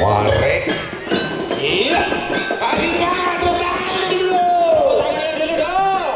Warek. Iya. Akhirnya tepuk tangan dulu. Tepuk tangan dulu dong.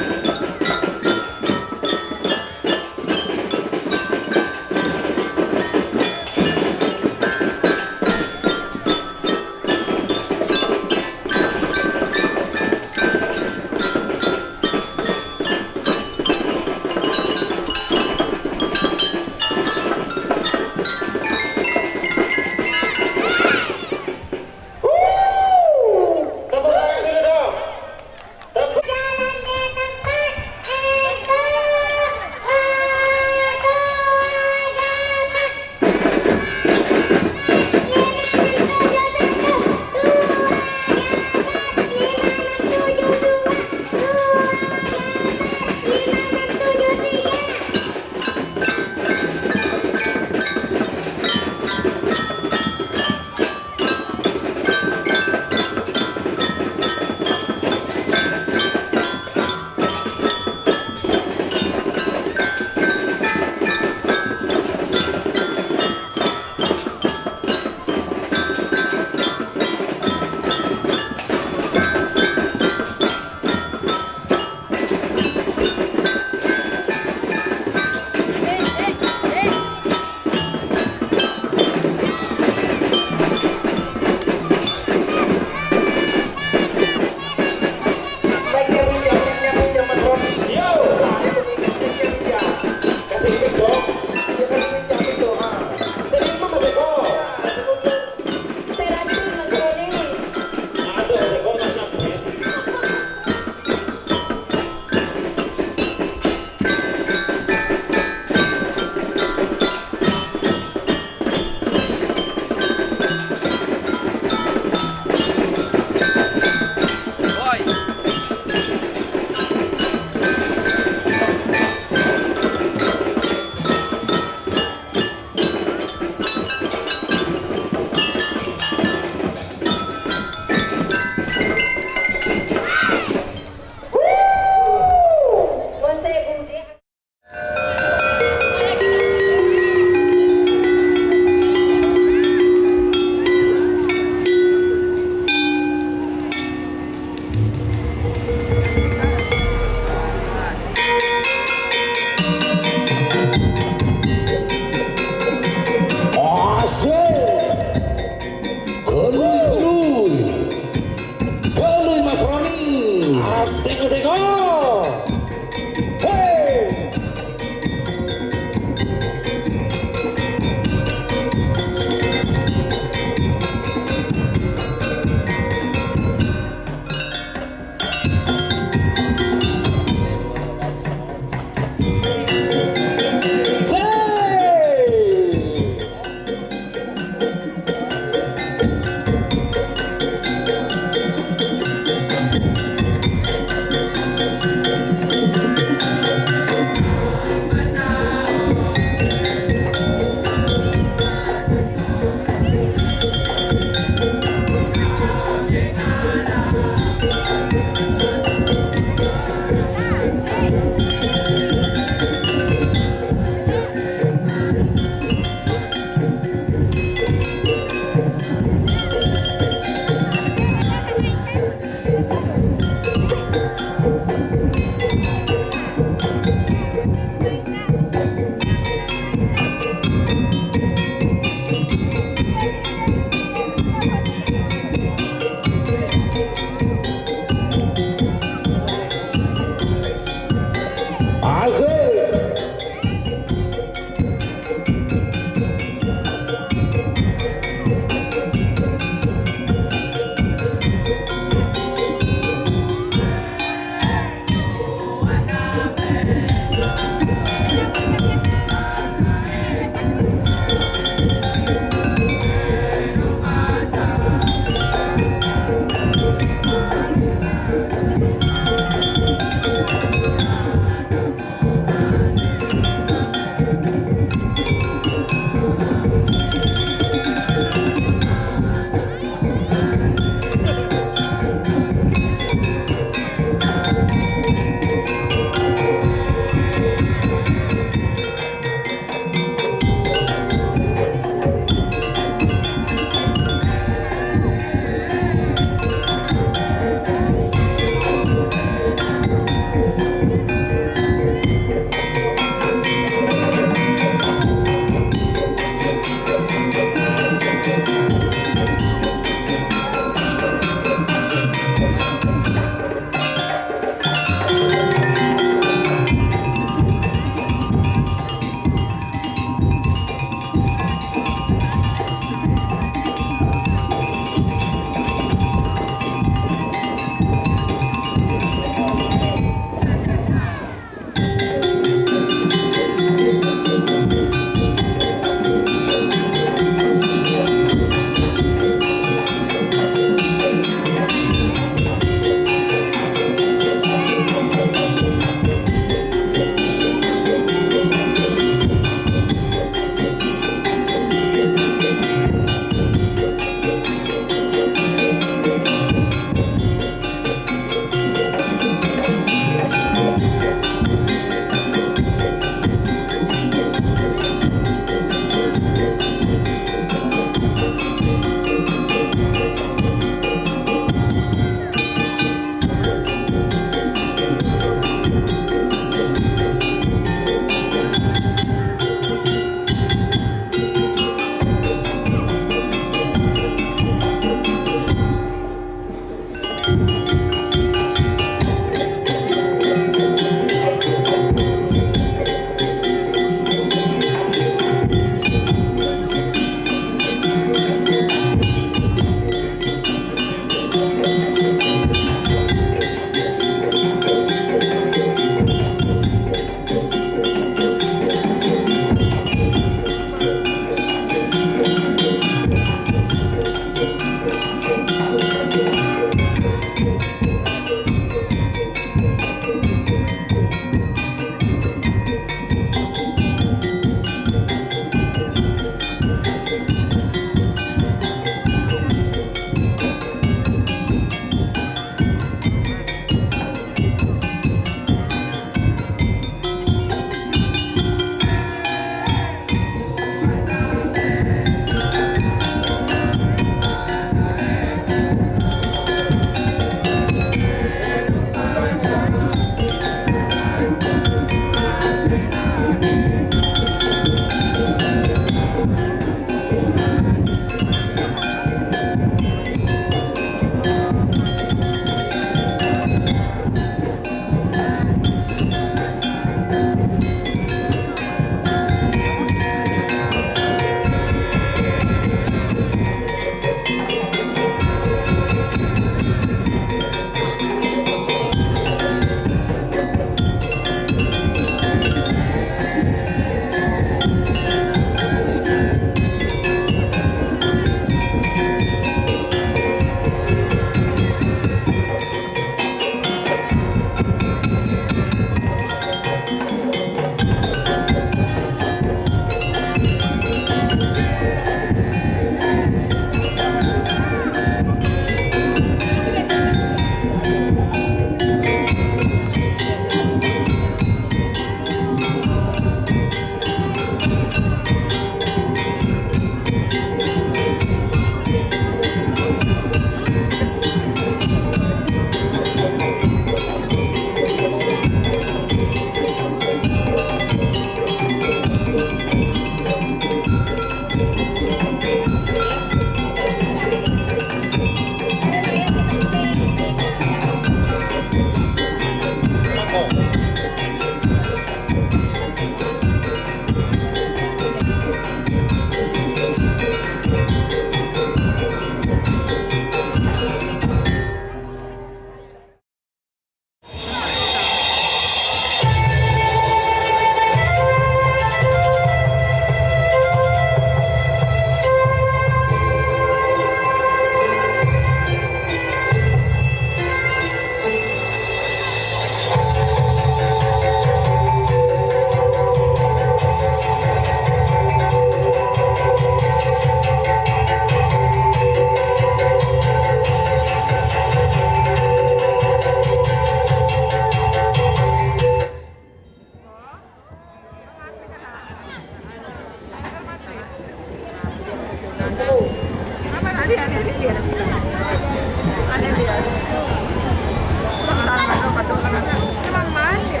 Emang mas ya?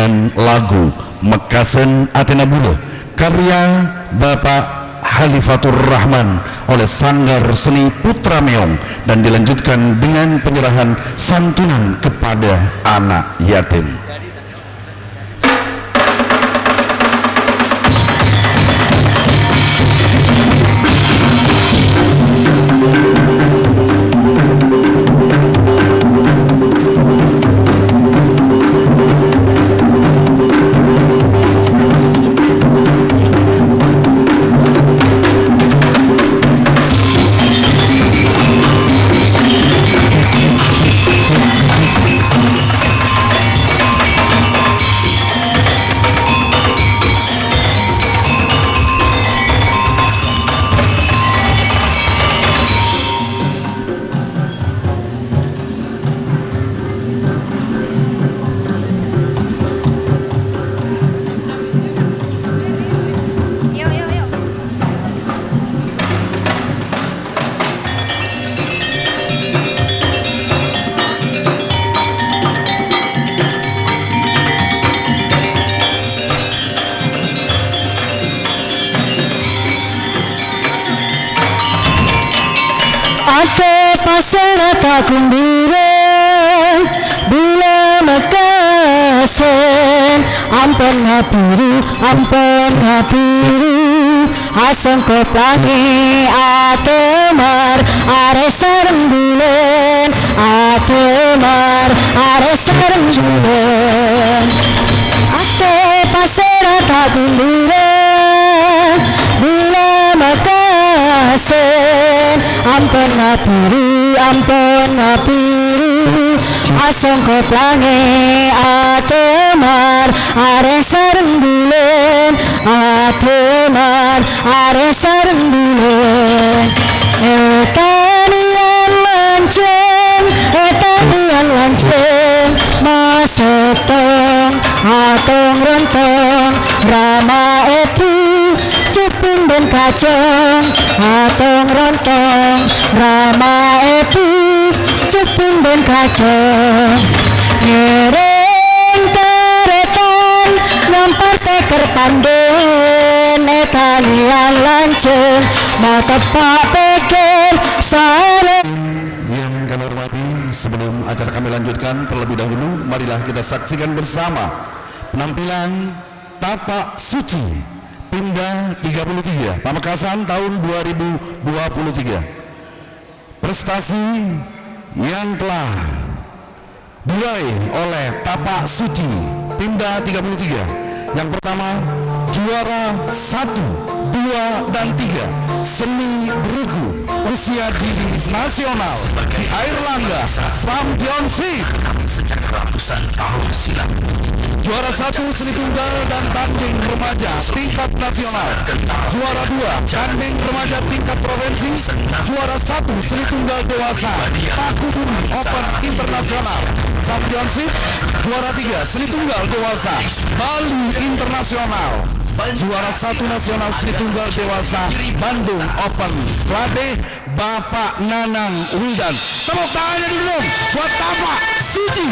dengan lagu Mekasen Athena Bule karya Bapak Halifatur Rahman oleh Sanggar Seni Putra Meong, dan dilanjutkan dengan penyerahan santunan kepada anak yatim. Ate pasera kakumbire Bila Mekasen Ampun ngapiru Asongko plangi Atemar are sareng bulen Atemar are sareng bulen Ate pasera kakumbire Bila Mekasen ampun ngapiru asongko plange atemar are sareng bulen atemar are sareng bulen etanian lanceng masetong atong rontong rama etu cuping dan kacang atong rontong rama epu cuping dan kacang ngereng karetan ngampar teker panden etanian lanceng mata pak peker sare. Yang kami hormati, sebelum acara kami lanjutkan, terlebih dahulu marilah kita saksikan bersama penampilan Tapak Suci Pimda 33 Pamekasan tahun 2023. Prestasi yang telah diraih oleh Tapak Suci Pimda 33. Yang pertama, juara 1, 2, dan 3 seni berugu usia dini nasional di Airlangga Samtionsi sejak ratusan tahun silam. Juara 1 seni tunggal dan tanding remaja tingkat nasional. Juara 2 tanding remaja tingkat provinsi. Juara 1 seni tunggal dewasa Pakubumi Open Internasional Samtionsi. Juara 3 seni tunggal dewasa Bali Internasional. Juara 1 nasional seni tunggal dewasa Bandung Open. Pelatih Bapak Nanang Wildan. Tepuk tangannya dulu buat Tapak Suci.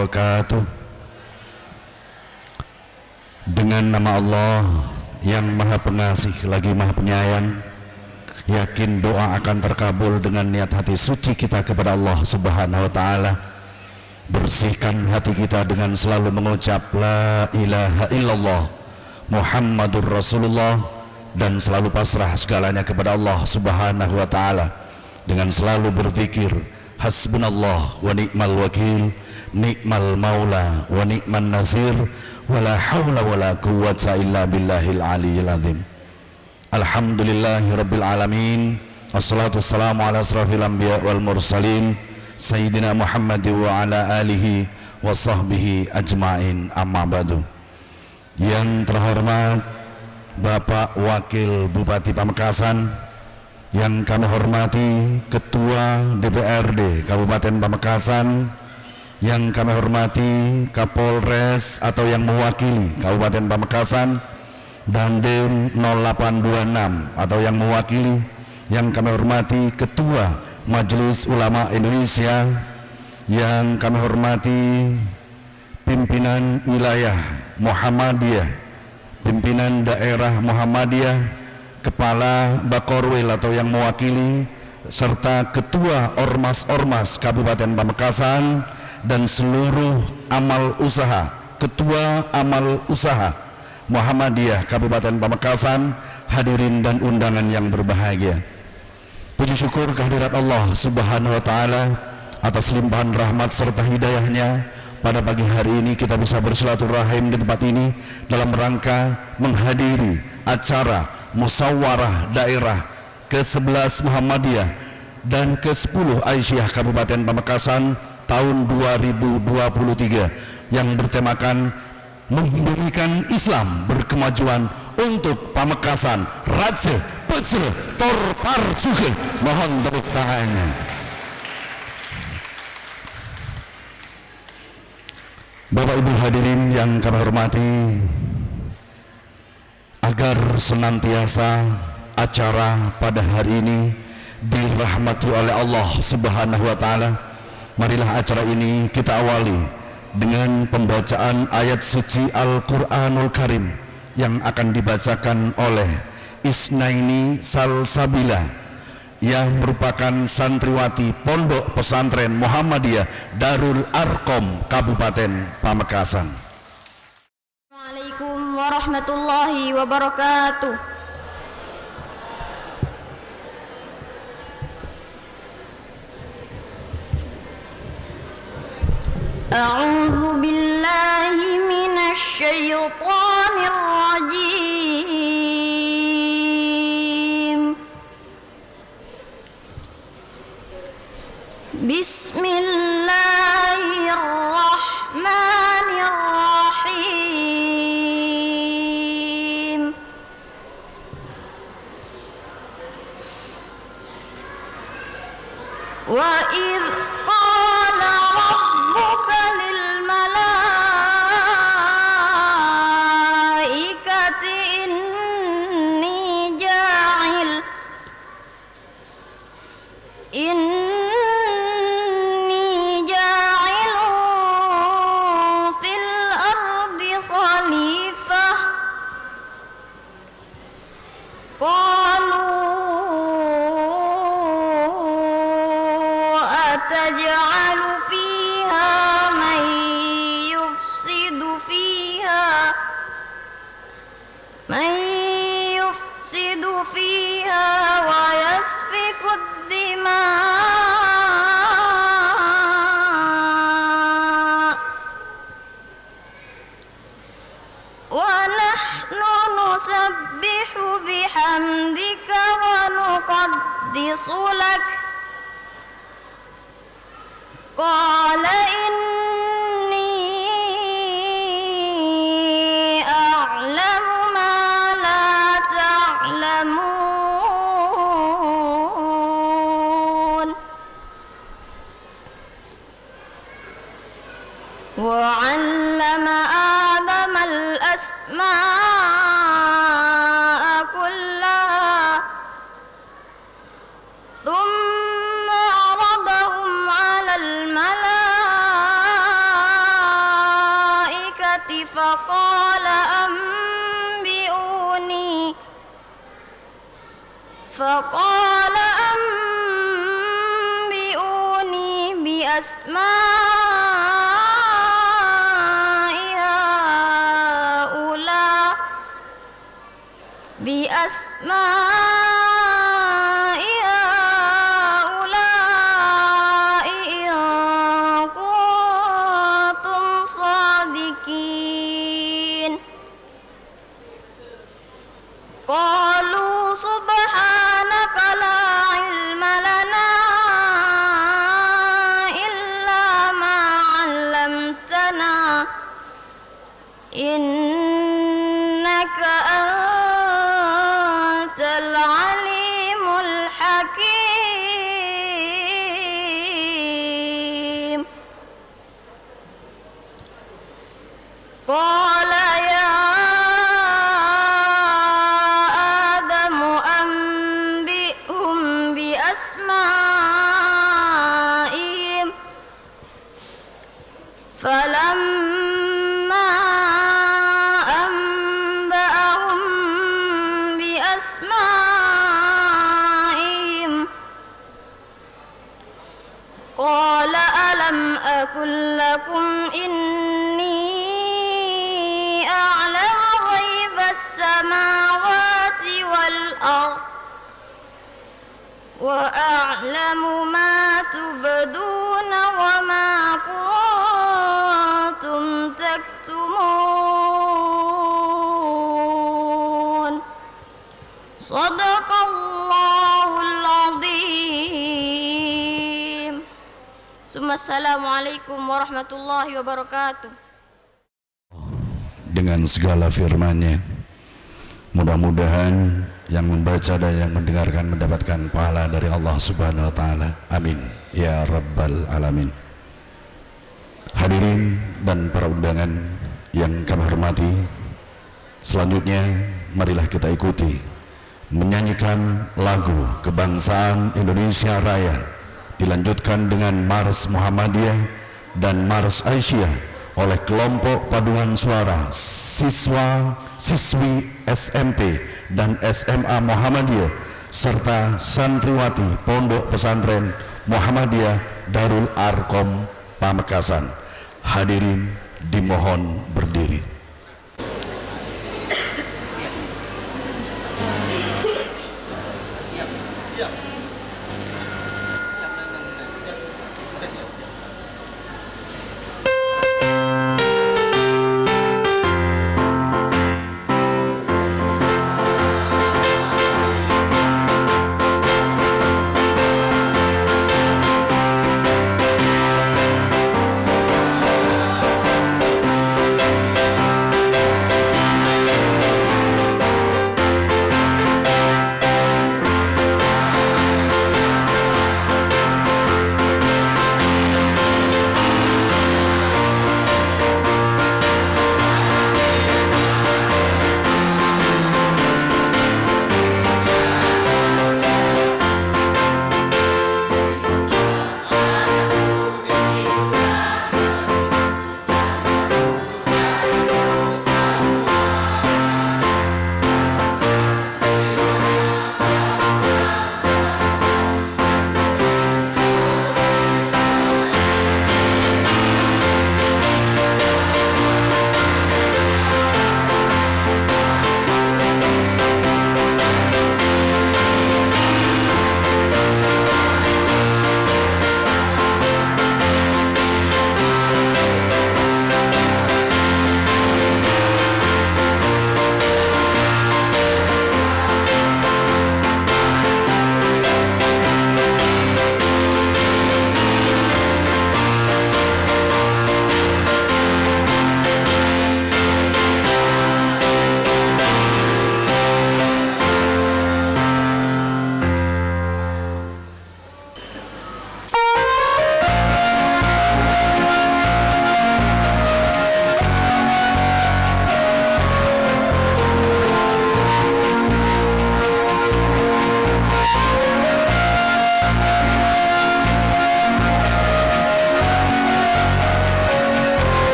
wabarakatuh. Dengan nama Allah yang Maha Pengasih lagi Maha Penyayang, yakin doa akan terkabul dengan niat hati suci kita kepada Allah Subhanahu wa taala. Bersihkan hati kita dengan selalu mengucap la ilaha illallah Muhammadur Rasulullah, dan selalu pasrah segalanya kepada Allah Subhanahu wa taala dengan selalu berzikir hasbunallah wa ni'mal wakil, ni'mal maula wa ni'man nasir, wala haula wala quwwata illa billahil aliyyil azim. Alhamdulillahi rabbil alamin, wassalatu wassalamu ala asrafil anbiya wal mursalin sayyidina Muhammad wa ala alihi wa sahbihi ajmain, amma ba'du. Yang terhormat Bapak Wakil Bupati Pamekasan, yang kami hormati Ketua DPRD Kabupaten Pamekasan, yang kami hormati Kapolres atau yang mewakili Kabupaten Pamekasan, Dandim 0826 atau yang mewakili, yang kami hormati Ketua Majelis Ulama Indonesia, yang kami hormati pimpinan wilayah Muhammadiyah, pimpinan daerah Muhammadiyah, Kepala Bakorwil atau yang mewakili, serta Ketua Ormas-Ormas Kabupaten Pamekasan, dan seluruh amal usaha, Ketua Amal Usaha Muhammadiyah Kabupaten Pamekasan, hadirin dan undangan yang berbahagia. Puji syukur kehadirat Allah Subhanahu wa taala atas limpahan rahmat serta hidayahnya, pada pagi hari ini kita bisa bersilaturahim di tempat ini dalam rangka menghadiri acara musyawarah daerah ke-11 Muhammadiyah dan ke-10 Aisyah Kabupaten Pamekasan tahun 2023 yang bertemakan membumikan Islam berkemajuan untuk Pamekasan Raja Putra Torpar Suke. Mohon tepuk tangannya. Bapak Ibu hadirin yang kami hormati, agar senantiasa acara pada hari ini dirahmati oleh Allah Subhanahu wa taala, marilah acara ini kita awali dengan pembacaan ayat suci Al-Qur'anul Karim yang akan dibacakan oleh Isnaini Salsabila yang merupakan santriwati Pondok Pesantren Muhammadiyah Darul Arqam Kabupaten Pamekasan. Assalamualaikum warahmatullahi wabarakatuh. A'udzu billahi minasy syaithanir rajim. Bismillahirrahmanirrahim. Wa idh qala rabbuka lil malaikati inni ja'ilun fil ardi khalifah. Qalu ataj'alu fiha man yufsidu fiha wa yasfiku ad-dima' wa nahnu nusabbihu bihamdika wa nuqaddisu lak. Qala inni a'lamu ma la ta'lamun. Wa 'allama Adama al-asma'a kullaha thumma 'aradahum 'ala al-mala'ikati فقال أنبئوني بأسماء هؤلاء إن كنتم صادقين قالوا سبحانك لا علم لنا إلا ما علمتنا إنك أنت العليم الحكيم قال يا آدم أنبئهم بأسمائهم فلما أنبأهم بأسمائهم قال ألم أقل لكم إني أعلم غيب السماوات والأرض وأعلم ما تبدون وما كنتم تكتمون صدق الله العظيم ثم السلام عليكم ورحمة الله وبركاته. Dengan segala firman-Nya, mudah-mudahan yang membaca dan yang mendengarkan mendapatkan pahala dari Allah Subhanahu wa taala. Amin ya rabbal alamin. Hadirin dan para undangan yang kami hormati, selanjutnya marilah kita ikuti menyanyikan lagu kebangsaan Indonesia Raya, dilanjutkan dengan Mars Muhammadiyah dan Mars Aisyah oleh kelompok paduan suara siswi SMP dan SMA Muhammadiyah serta santriwati Pondok Pesantren Muhammadiyah Darul Arkom Pamekasan. Hadirin dimohon berdiri.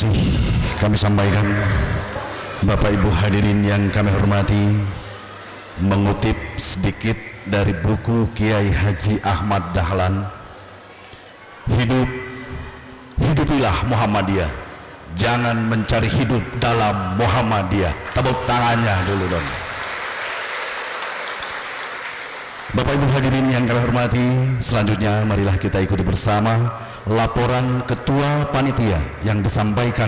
kasih kami sampaikan, Bapak Ibu hadirin yang kami hormati, mengutip sedikit dari buku Kiai Haji Ahmad Dahlan, hidupilah Muhammadiyah, jangan mencari hidup dalam Muhammadiyah. Tepuk tangannya dulu dong. Bapak Ibu hadirin yang kami hormati, selanjutnya marilah kita ikuti bersama laporan Ketua Panitia yang disampaikan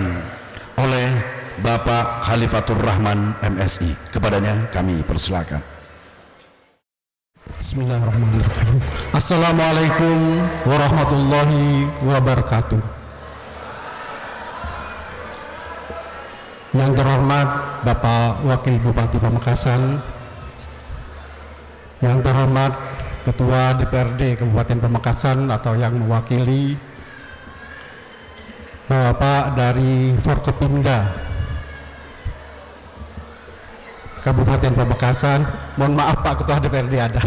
oleh Bapak Khalifatur Rahman MSI. Kepadanya kami persilakan. Bismillahirrahmanirrahim. Assalamualaikum warahmatullahi wabarakatuh. Yang terhormat Bapak Wakil Bupati Pamekasan, yang terhormat Ketua DPRD Kabupaten Pamekasan atau yang mewakili Bapak dari Forkopimda Kabupaten Pamekasan, mohon maaf Pak Ketua DPRD ada.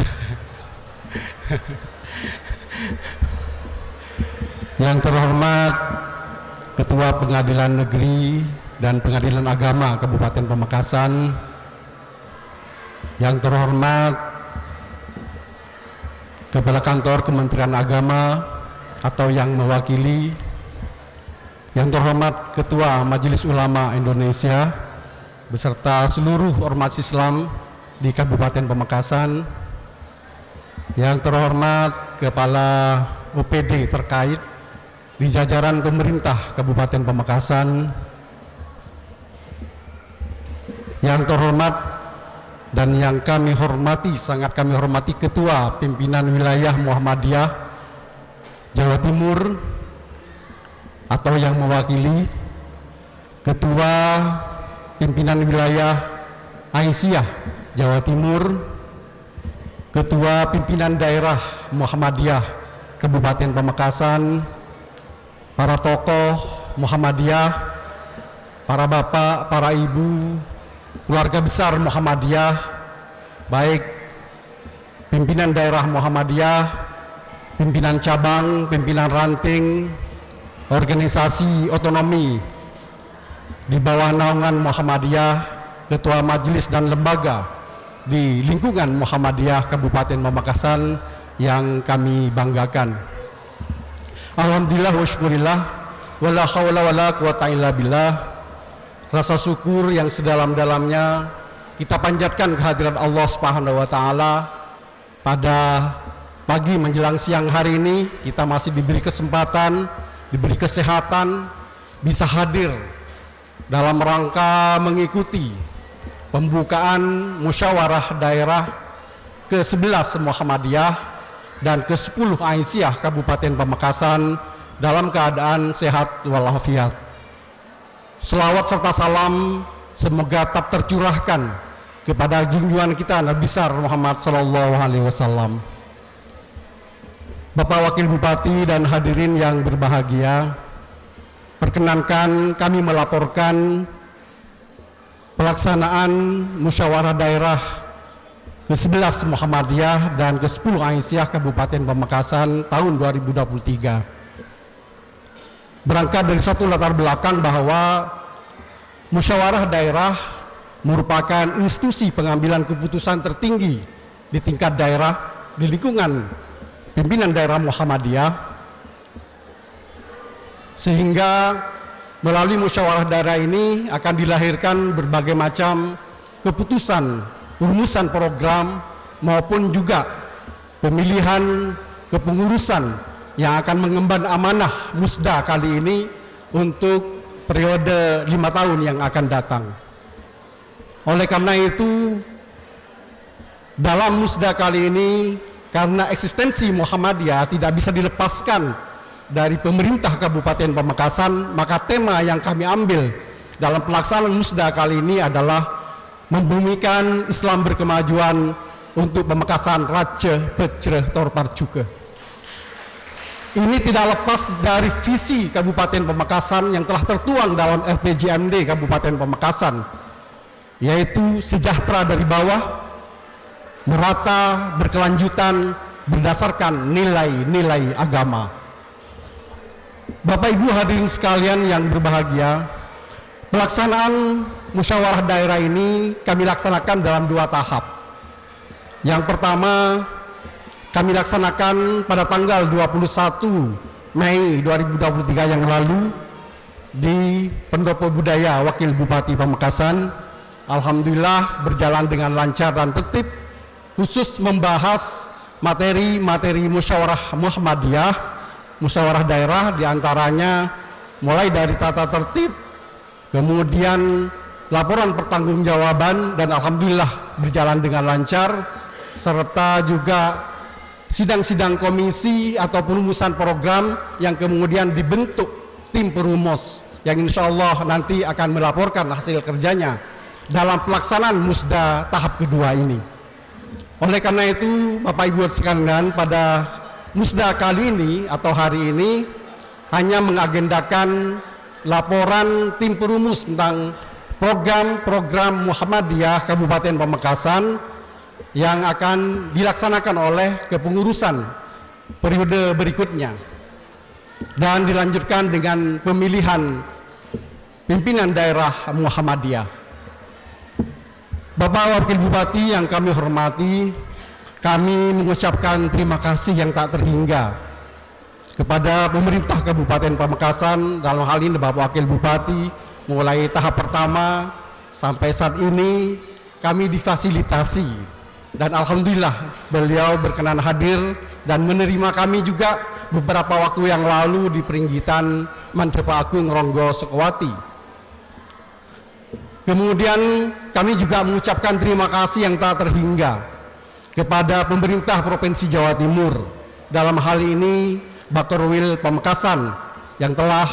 Yang terhormat Ketua Pengadilan Negeri dan Pengadilan Agama Kabupaten Pamekasan, yang terhormat Kepala Kantor Kementerian Agama atau yang mewakili, yang terhormat Ketua Majelis Ulama Indonesia beserta seluruh ormas Islam di Kabupaten Pamekasan, yang terhormat Kepala OPD terkait di jajaran pemerintah Kabupaten Pamekasan, yang terhormat dan yang kami hormati, sangat kami hormati Ketua Pimpinan Wilayah Muhammadiyah Jawa Timur atau yang mewakili Ketua Pimpinan Wilayah Aisyah Jawa Timur, Ketua Pimpinan Daerah Muhammadiyah Kabupaten Pamekasan, para tokoh Muhammadiyah, para bapak, para ibu, keluarga besar Muhammadiyah, baik pimpinan daerah Muhammadiyah, pimpinan cabang, pimpinan ranting, organisasi otonomi di bawah naungan Muhammadiyah, ketua majelis dan lembaga di lingkungan Muhammadiyah Kabupaten Pamekasan yang kami banggakan. Alhamdulillah wa syukurillah, wala hawla wala quwata illa billah. Rasa syukur yang sedalam-dalamnya kita panjatkan kehadiran Allah Subhanahu wa taala. Pada pagi menjelang siang hari ini kita masih diberi kesempatan, diberi kesehatan, bisa hadir dalam rangka mengikuti pembukaan musyawarah daerah ke-11 Muhammadiyah dan ke-10 Aisyah Kabupaten Pamekasan dalam keadaan sehat walafiat. Selawat serta salam semoga tetap tercurahkan kepada junjungan kita Nabi besar Muhammad sallallahu alaihi wasallam. Bapak Wakil Bupati dan hadirin yang berbahagia, perkenankan kami melaporkan pelaksanaan musyawarah daerah ke-11 Muhammadiyah dan ke-10 Aisyah Kabupaten Pamekasan tahun 2023. Berangkat dari satu latar belakang bahwa musyawarah daerah merupakan institusi pengambilan keputusan tertinggi di tingkat daerah di lingkungan pimpinan daerah Muhammadiyah, sehingga melalui musyawarah daerah ini akan dilahirkan berbagai macam keputusan, rumusan program maupun juga pemilihan kepengurusan yang akan mengemban amanah musda kali ini untuk periode 5 tahun yang akan datang. Oleh karena itu, dalam musda kali ini, karena eksistensi Muhammadiyah tidak bisa dilepaskan dari pemerintah Kabupaten Pamekasan, maka tema yang kami ambil dalam pelaksanaan musda kali ini adalah membumikan Islam berkemajuan untuk Pamekasan Raja Pecreh Torparcuke. Ini tidak lepas dari visi Kabupaten Pamekasan yang telah tertuang dalam RPJMD Kabupaten Pamekasan, yaitu sejahtera dari bawah, merata, berkelanjutan, berdasarkan nilai-nilai agama. Bapak Ibu hadirin sekalian yang berbahagia, pelaksanaan musyawarah daerah ini kami laksanakan dalam 2 tahap. Yang pertama, kami laksanakan pada tanggal 21 Mei 2023 yang lalu di Pendopo Budaya Wakil Bupati Pamekasan. Alhamdulillah berjalan dengan lancar dan tertib, khusus membahas materi-materi musyawarah Muhammadiyah, musyawarah daerah, diantaranya mulai dari tata tertib, kemudian laporan pertanggungjawaban, dan alhamdulillah berjalan dengan lancar, serta juga sidang-sidang komisi atau perumusan program yang kemudian dibentuk tim perumus yang insya Allah nanti akan melaporkan hasil kerjanya dalam pelaksanaan musda tahap kedua ini. Oleh karena itu, Bapak Ibu sekalian, pada musda kali ini atau hari ini hanya mengagendakan laporan tim perumus tentang program-program Muhammadiyah Kabupaten Pamekasan yang akan dilaksanakan oleh kepengurusan periode berikutnya, dan dilanjutkan dengan pemilihan pimpinan daerah Muhammadiyah. Bapak Wakil Bupati yang kami hormati, kami mengucapkan terima kasih yang tak terhingga kepada pemerintah Kabupaten Pamekasan, dalam hal ini Bapak Wakil Bupati, mulai tahap pertama sampai saat ini kami difasilitasi, dan alhamdulillah beliau berkenan hadir dan menerima kami juga beberapa waktu yang lalu di Peringgitan Mantepa Agung Ronggo Sukowati. Kemudian kami juga mengucapkan terima kasih yang tak terhingga kepada pemerintah Provinsi Jawa Timur, dalam hal ini Bakorwil Pamekasan, yang telah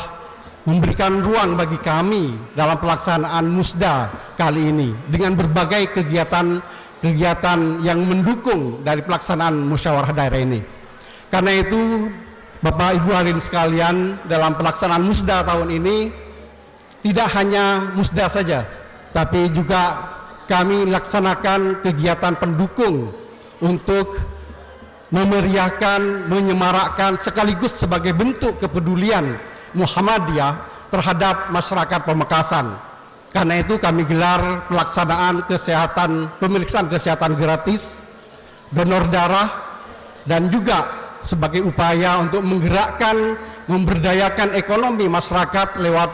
memberikan ruang bagi kami dalam pelaksanaan musda kali ini dengan berbagai kegiatan yang mendukung dari pelaksanaan musyawarah daerah ini. Karena itu, Bapak Ibu hadirin sekalian, dalam pelaksanaan musda tahun ini tidak hanya musda saja, tapi juga kami laksanakan kegiatan pendukung untuk memeriahkan, menyemarakkan, sekaligus sebagai bentuk kepedulian Muhammadiyah terhadap masyarakat Pamekasan. Karena itu kami gelar pelaksanaan pemeriksaan kesehatan gratis, donor darah, dan juga sebagai upaya untuk menggerakkan, memberdayakan ekonomi masyarakat lewat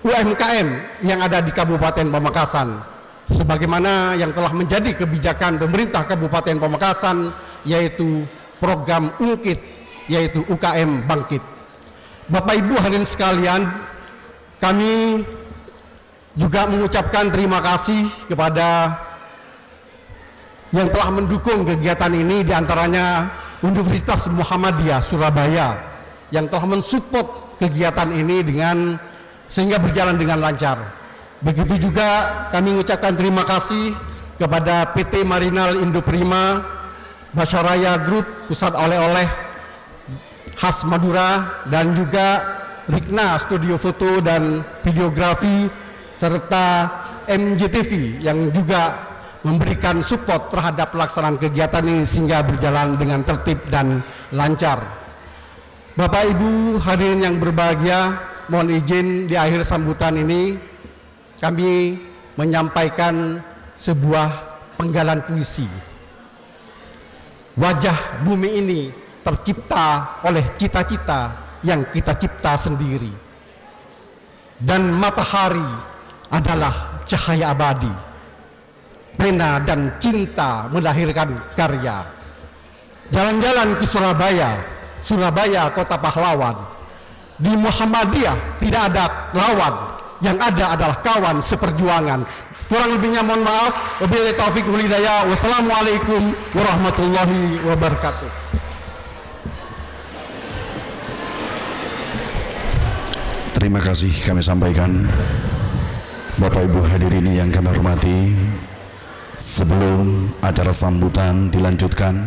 UMKM yang ada di Kabupaten Pamekasan, sebagaimana yang telah menjadi kebijakan pemerintah Kabupaten Pamekasan, yaitu program UNKIT, yaitu UKM Bangkit. Bapak Ibu hadirin sekalian, kami juga mengucapkan terima kasih kepada yang telah mendukung kegiatan ini, diantaranya Universitas Muhammadiyah Surabaya yang telah mensupport kegiatan ini sehingga berjalan dengan lancar. Begitu juga kami mengucapkan terima kasih kepada PT Marinal Indoprima, Basaraya Group, Pusat Oleh-oleh Khas Madura, dan juga Rikna Studio Foto dan Videografi, serta MJTV yang juga memberikan support terhadap pelaksanaan kegiatan ini sehingga berjalan dengan tertib dan lancar. Bapak Ibu hadirin yang berbahagia, mohon izin di akhir sambutan ini kami menyampaikan sebuah penggalan puisi. Wajah bumi ini tercipta oleh cita-cita yang kita cipta sendiri, dan matahari adalah cahaya abadi. Pena dan cinta melahirkan karya. Jalan-jalan ke Surabaya, Surabaya kota pahlawan. Di Muhammadiyah tidak ada lawan, yang ada adalah kawan seperjuangan. Kurang lebihnya mohon maaf. Wabillahi taufiq wal hidayah. Wassalamualaikum warahmatullahi wabarakatuh. Terima kasih kami sampaikan. Bapak Ibu hadirin yang kami hormati, sebelum acara sambutan dilanjutkan,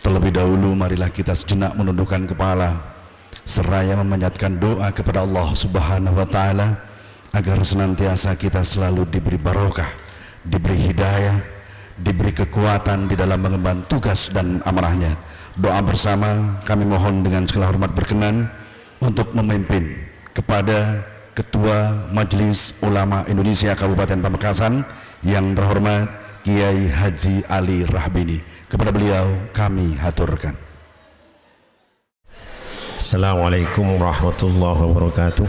terlebih dahulu marilah kita sejenak menundukkan kepala seraya memanjatkan doa kepada Allah Subhanahu wa taala agar senantiasa kita selalu diberi barokah, diberi hidayah, diberi kekuatan di dalam mengemban tugas dan amanahnya. Doa bersama kami mohon dengan segala hormat berkenan untuk memimpin kepada Ketua Majelis Ulama Indonesia Kabupaten Pamekasan yang terhormat Kiai Haji Ali Rahbini. Kepada beliau kami haturkan. Assalamualaikum warahmatullahi wabarakatuh.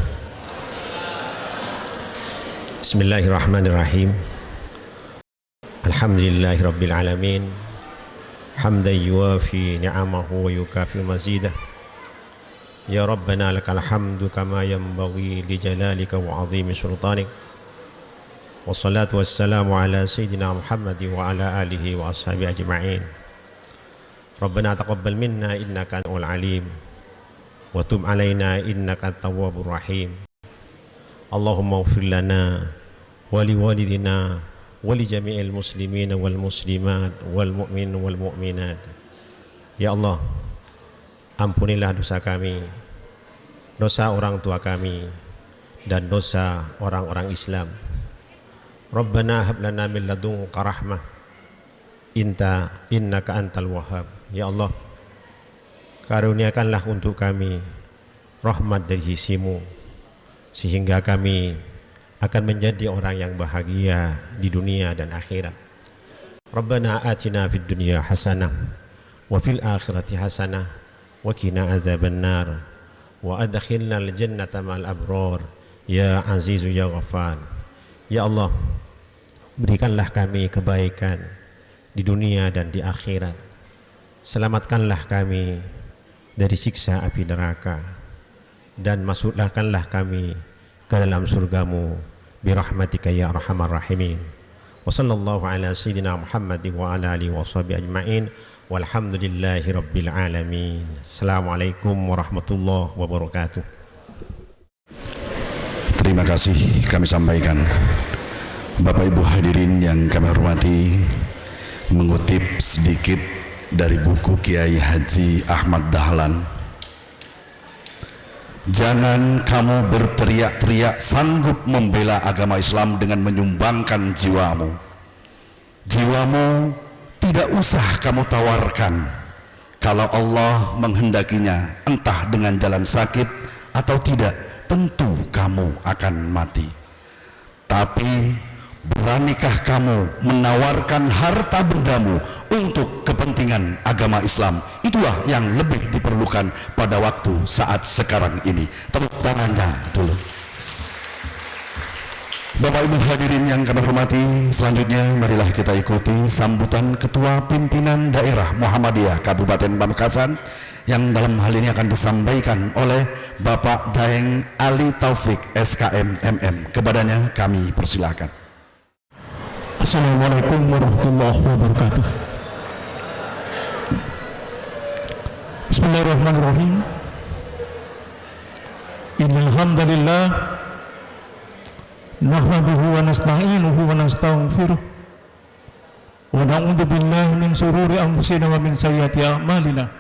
Bismillahirrahmanirrahim. Alhamdulillahi rabbil alamin. Hamdan yuwafi ni'amahu wa yukafi mazidah. Ya Rabbana lakal hamdu kama yanbaghi li jalalika wa azimi sultanik. Wassalatu wassalamu ala sayyidina Muhammad wa ala alihi wa ashabihi ajma'in. Rabbana taqabbal minna innaka antal alim wa tub alaina innaka at-tawwabur rahim. Allahumma ighfir lana wa liwalidina wa li jami'il muslimina wal muslimat wal mu'min wal mu'minat. Ya Allah, ampunilah dosa kami, dosa orang tua kami, dan dosa orang-orang Islam. Rabbana hab lana min ladunka rahmah innaka antal wahhab. Ya Allah, karuniakanlah untuk kami rahmat dari sisimu, sehingga kami akan menjadi orang yang bahagia di dunia dan akhirat. Rabbana atina fid dunya hasanah wa fil akhirati hasanah wa qina azabannar wa adkhilna al jannata ma'al abrar ya azizu ya ghafar. Ya Allah, berikanlah kami kebaikan di dunia dan di akhirat. Selamatkanlah kami dari siksa api neraka, dan masukkanlah kami ke dalam surgamu birahmatika ya arhamar rahimin. Wa sallallahu ala sayyidina Muhammad wa ala alihi wa sahbihi ajma'in. Walhamdulillahi rabbil alamin. Assalamualaikum warahmatullahi wabarakatuh. Terima kasih kami sampaikan. Bapak Ibu hadirin yang kami hormati, mengutip sedikit dari buku Kiai Haji Ahmad Dahlan. Jangan kamu berteriak-teriak sanggup membela agama Islam dengan menyumbangkan jiwamu. Jiwamu tidak usah kamu tawarkan. Kalau Allah menghendakinya, entah dengan jalan sakit atau tidak, tentu kamu akan mati. Tapi beranikah kamu menawarkan harta bendamu untuk kepentingan agama Islam? Itulah yang lebih diperlukan pada waktu saat sekarang ini. Tepuk tangannya dulu. Bapak Ibu hadirin yang kami hormati, selanjutnya marilah kita ikuti sambutan Ketua Pimpinan Daerah Muhammadiyah Kabupaten Pamekasan yang dalam hal ini akan disampaikan oleh Bapak Daeng Ali Taufik SKM MM. Kepadanya kami persilahkan. Assalamualaikum warahmatullahi wabarakatuh. Bismillahirrahmanirrahim. Innal hamdalillah nahmaduhu wa nasta'inuhu wa nastaghfiruh wa na'udzu billahi min shururi anfusina wa min sayyiati a'malina.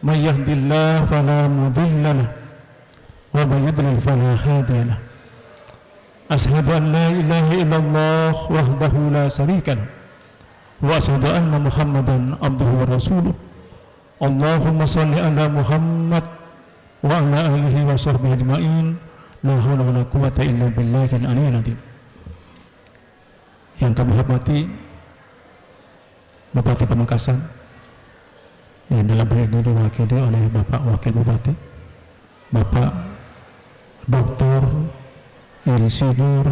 May yahdihillahu fala mudilla lahu wa may yudlil fala hadiya lahu. Ashhadu an la ilaha illallah wahdahu la syarika lahu wa ashhadu anna Muhammadan abduhu wa rasuluh. Allahumma shalli ala Muhammad wa ala alihi wa sahbihi ajma'in. La haula wala quwwata illa billahil aliyyil azim. Yang kami hormati Bupati Pamekasan yang dalam hal ini diwakili oleh Bapak Wakil Bupati, Bapak Dr. Insinyur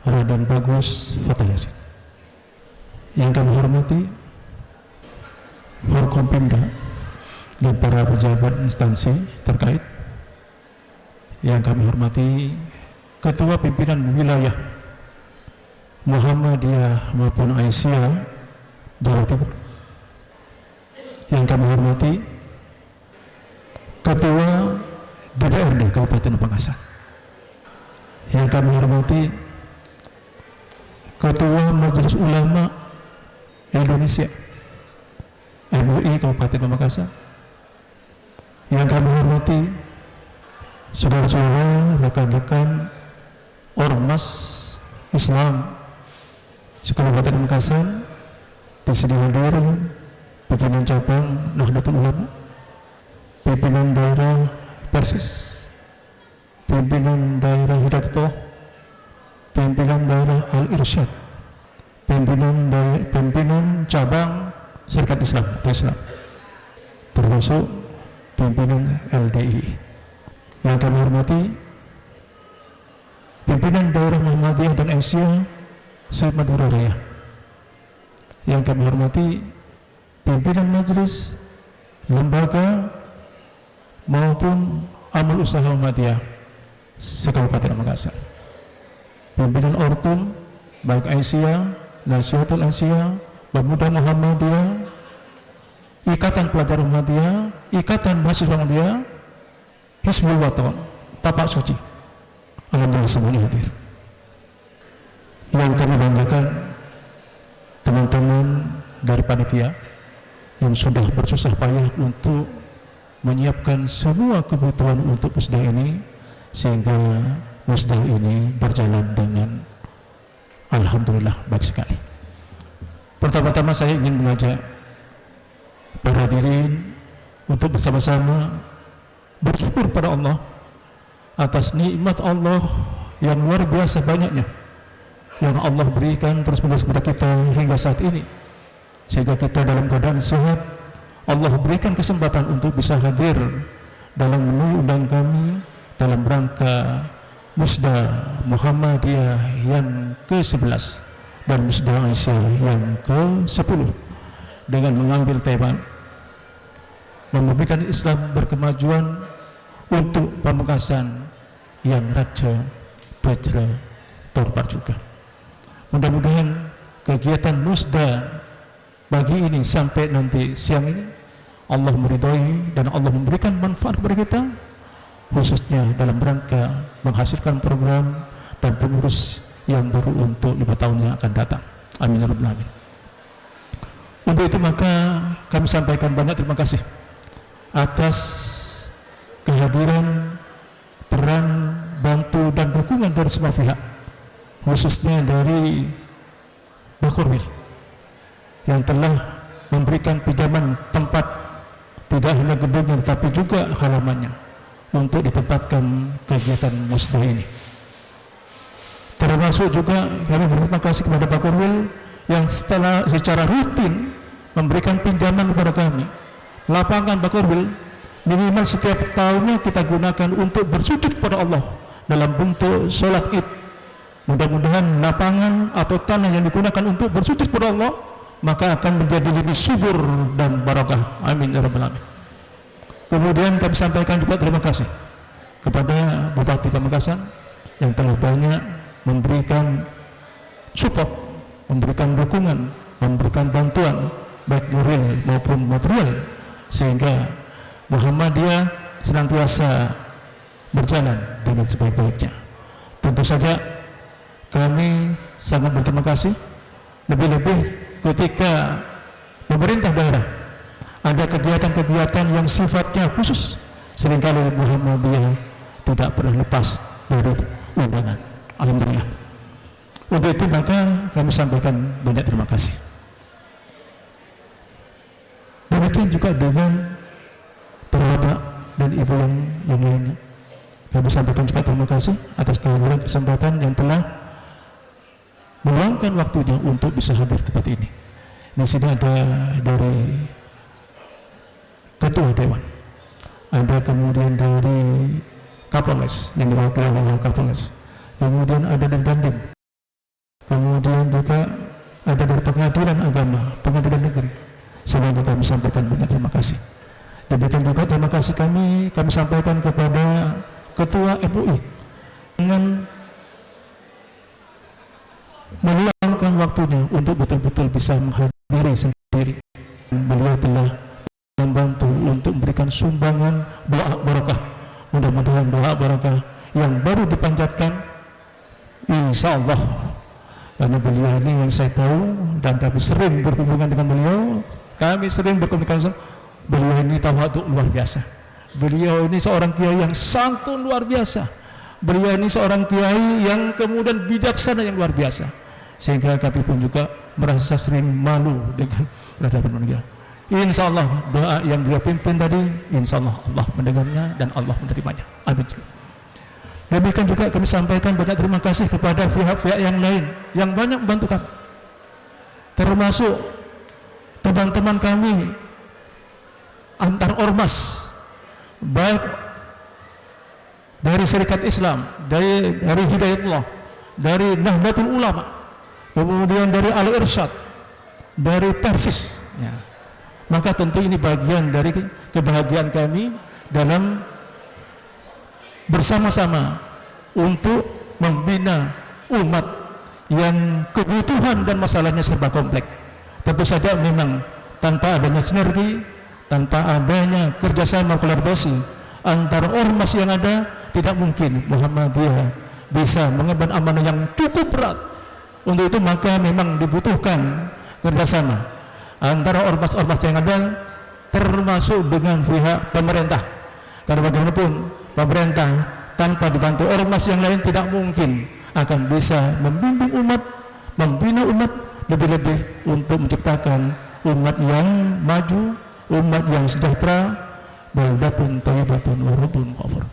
Raden Bagus Fatah Yasin. Yang kami hormati Forkompimda dan para pejabat instansi terkait. Yang kami hormati Ketua Pimpinan Wilayah Muhammadiyah maupun Aisyah Jawa Timur. Yang kami hormati Ketua DPRD Kabupaten Pamekasan. Yang kami hormati Ketua Majelis Ulama Indonesia MUI Kabupaten Pamekasan. Yang kami hormati saudara-saudara, rekan-rekan Ormas Islam Kabupaten Makassar. Di sini hadir pimpinan cabang Nahdlatul Ulama, pimpinan daerah Persis, pimpinan daerah Hidayatullah, pimpinan daerah Al-Irsyad, pimpinan cabang Serikat Islam atau Islam, termasuk pimpinan LDI. Yang kami hormati pimpinan daerah Muhammadiyah dan Asia se-Madura Raya. Yang kami hormati pimpinan majelis, lembaga maupun amal usaha Muhammadiyah se-Kabupaten Makassar. Pimpinan Ortum baik Asia, Nasihatul Asia, Pemuda Muhammadiyah, Ikatan Pelajar Muhammadiyah, Ikatan Mahasiswa Muhammadiyah, Hizbul Waton, Tapak Suci. Alhamdulillah semuanya hadir. Yang kami banggakan teman-teman dari panitia yang sudah bersusah payah untuk menyiapkan semua kebutuhan untuk musda ini, sehingga musda ini berjalan dengan alhamdulillah baik sekali. Pertama-tama saya ingin mengajak para hadirin untuk bersama-sama bersyukur pada Allah atas nikmat Allah yang luar biasa banyaknya yang Allah berikan terus-menerus kepada kita hingga saat ini, sehingga kita dalam keadaan sehat. Allah berikan kesempatan untuk bisa hadir dalam memenuhi undangan kami dalam rangka Musda Muhammadiyah yang ke-11 dan Musda Aisyah yang ke-10 dengan mengambil tema memberikan Islam berkemajuan untuk Pamekasan yang Raja Bajra Torpar juga. Mudah-mudahan kegiatan musda pagi ini sampai nanti siang ini Allah meridhai dan Allah memberikan manfaat kepada kita, khususnya dalam rangka menghasilkan program dan pengurus yang baru untuk 5 tahun yang akan datang. Amin ya rabbal alamin. Untuk itu maka kami sampaikan banyak terima kasih atas kehadiran, peran, bantu dan dukungan dari semua pihak, khususnya dari Bakorwil yang telah memberikan pinjaman tempat, tidak hanya gedungnya tetapi juga halamannya untuk ditempatkan kegiatan musda ini. Termasuk juga kami berterima kasih kepada Bakorwil yang secara rutin memberikan pinjaman kepada kami. Lapangan Bakorwil minimal setiap tahunnya kita gunakan untuk bersujud kepada Allah dalam bentuk sholat id. Mudah-mudahan lapangan atau tanah yang digunakan untuk bersujud kepada Allah maka akan menjadi lebih subur dan barakah. Amin ya rabbal alamin. Kemudian kami sampaikan juga terima kasih kepada Bupati Pamekasan yang telah banyak memberikan support, memberikan dukungan, memberikan bantuan baik moral maupun material, sehingga Muhammadiyah senantiasa berjalan dengan sebaik-baiknya. Tentu saja kami sangat berterima kasih, lebih-lebih ketika pemerintah daerah ada kegiatan-kegiatan yang sifatnya khusus, seringkali Muhammadiyah tidak pernah lepas dari undangan. Alhamdulillah. Untuk itu maka kami sampaikan banyak terima kasih. Demikian juga dengan para bapak dan ibu yang lainnya. Kami sampaikan juga terima kasih atas kehadiran kesempatan yang telah meluangkan waktunya untuk bisa hadir di tempat ini. Di sini ada dari Ketua Dewan, ada kemudian dari Kapolres yang diwakili oleh Kapolres, kemudian ada dari Dandim, kemudian juga ada dari Pengadilan Agama, Pengadilan Negeri. Semuanya kami sampaikan banyak terima kasih. Demikian juga terima kasih kami sampaikan kepada Ketua MUI dengan meluangkan waktunya untuk betul-betul bisa menghadiri sendiri. Beliau telah membantu untuk memberikan sumbangan doa barakah. Mudah-mudahan doa barakah yang baru dipanjatkan, insya Allah, karena beliau ini yang saya tahu dan kami sering berhubungan dengan beliau, kami sering berkomunikasi. Beliau ini tawadhu luar biasa. Beliau ini seorang kiai yang santun luar biasa. Beliau ini seorang kiai yang kemudian bijaksana yang luar biasa. sehingga kami pun juga merasa sering malu dengan berhadapan manusia. Insya Allah doa yang beliau pimpin tadi, insya Allah Allah mendengarnya dan Allah menerimanya. Amin. Demikian juga kami sampaikan banyak terima kasih kepada pihak-pihak yang lain yang banyak membantu kami, termasuk teman-teman kami antar ormas, baik dari Serikat Islam, dari Hidayatullah, dari Nahdlatul Ulama, kemudian dari Al-Irsyad, dari Persis. Ya. Maka tentu ini bagian dari kebahagiaan kami dalam bersama-sama untuk membina umat yang kebutuhan dan masalahnya serba kompleks. Tentu saja memang tanpa adanya sinergi, tanpa adanya kerjasama kolaborasi antara ormas yang ada, tidak mungkin Muhammadiyah bisa mengemban amanah yang cukup berat. Untuk itu maka memang dibutuhkan kerjasama antara ormas-ormas yang ada, termasuk dengan pihak pemerintah. Karena bagaimanapun pemerintah tanpa dibantu ormas yang lain tidak mungkin akan bisa membimbing umat, membina umat, lebih-lebih untuk menciptakan umat yang maju, umat yang sejahtera, baldatun thayyibatun wa rabbun ghafur.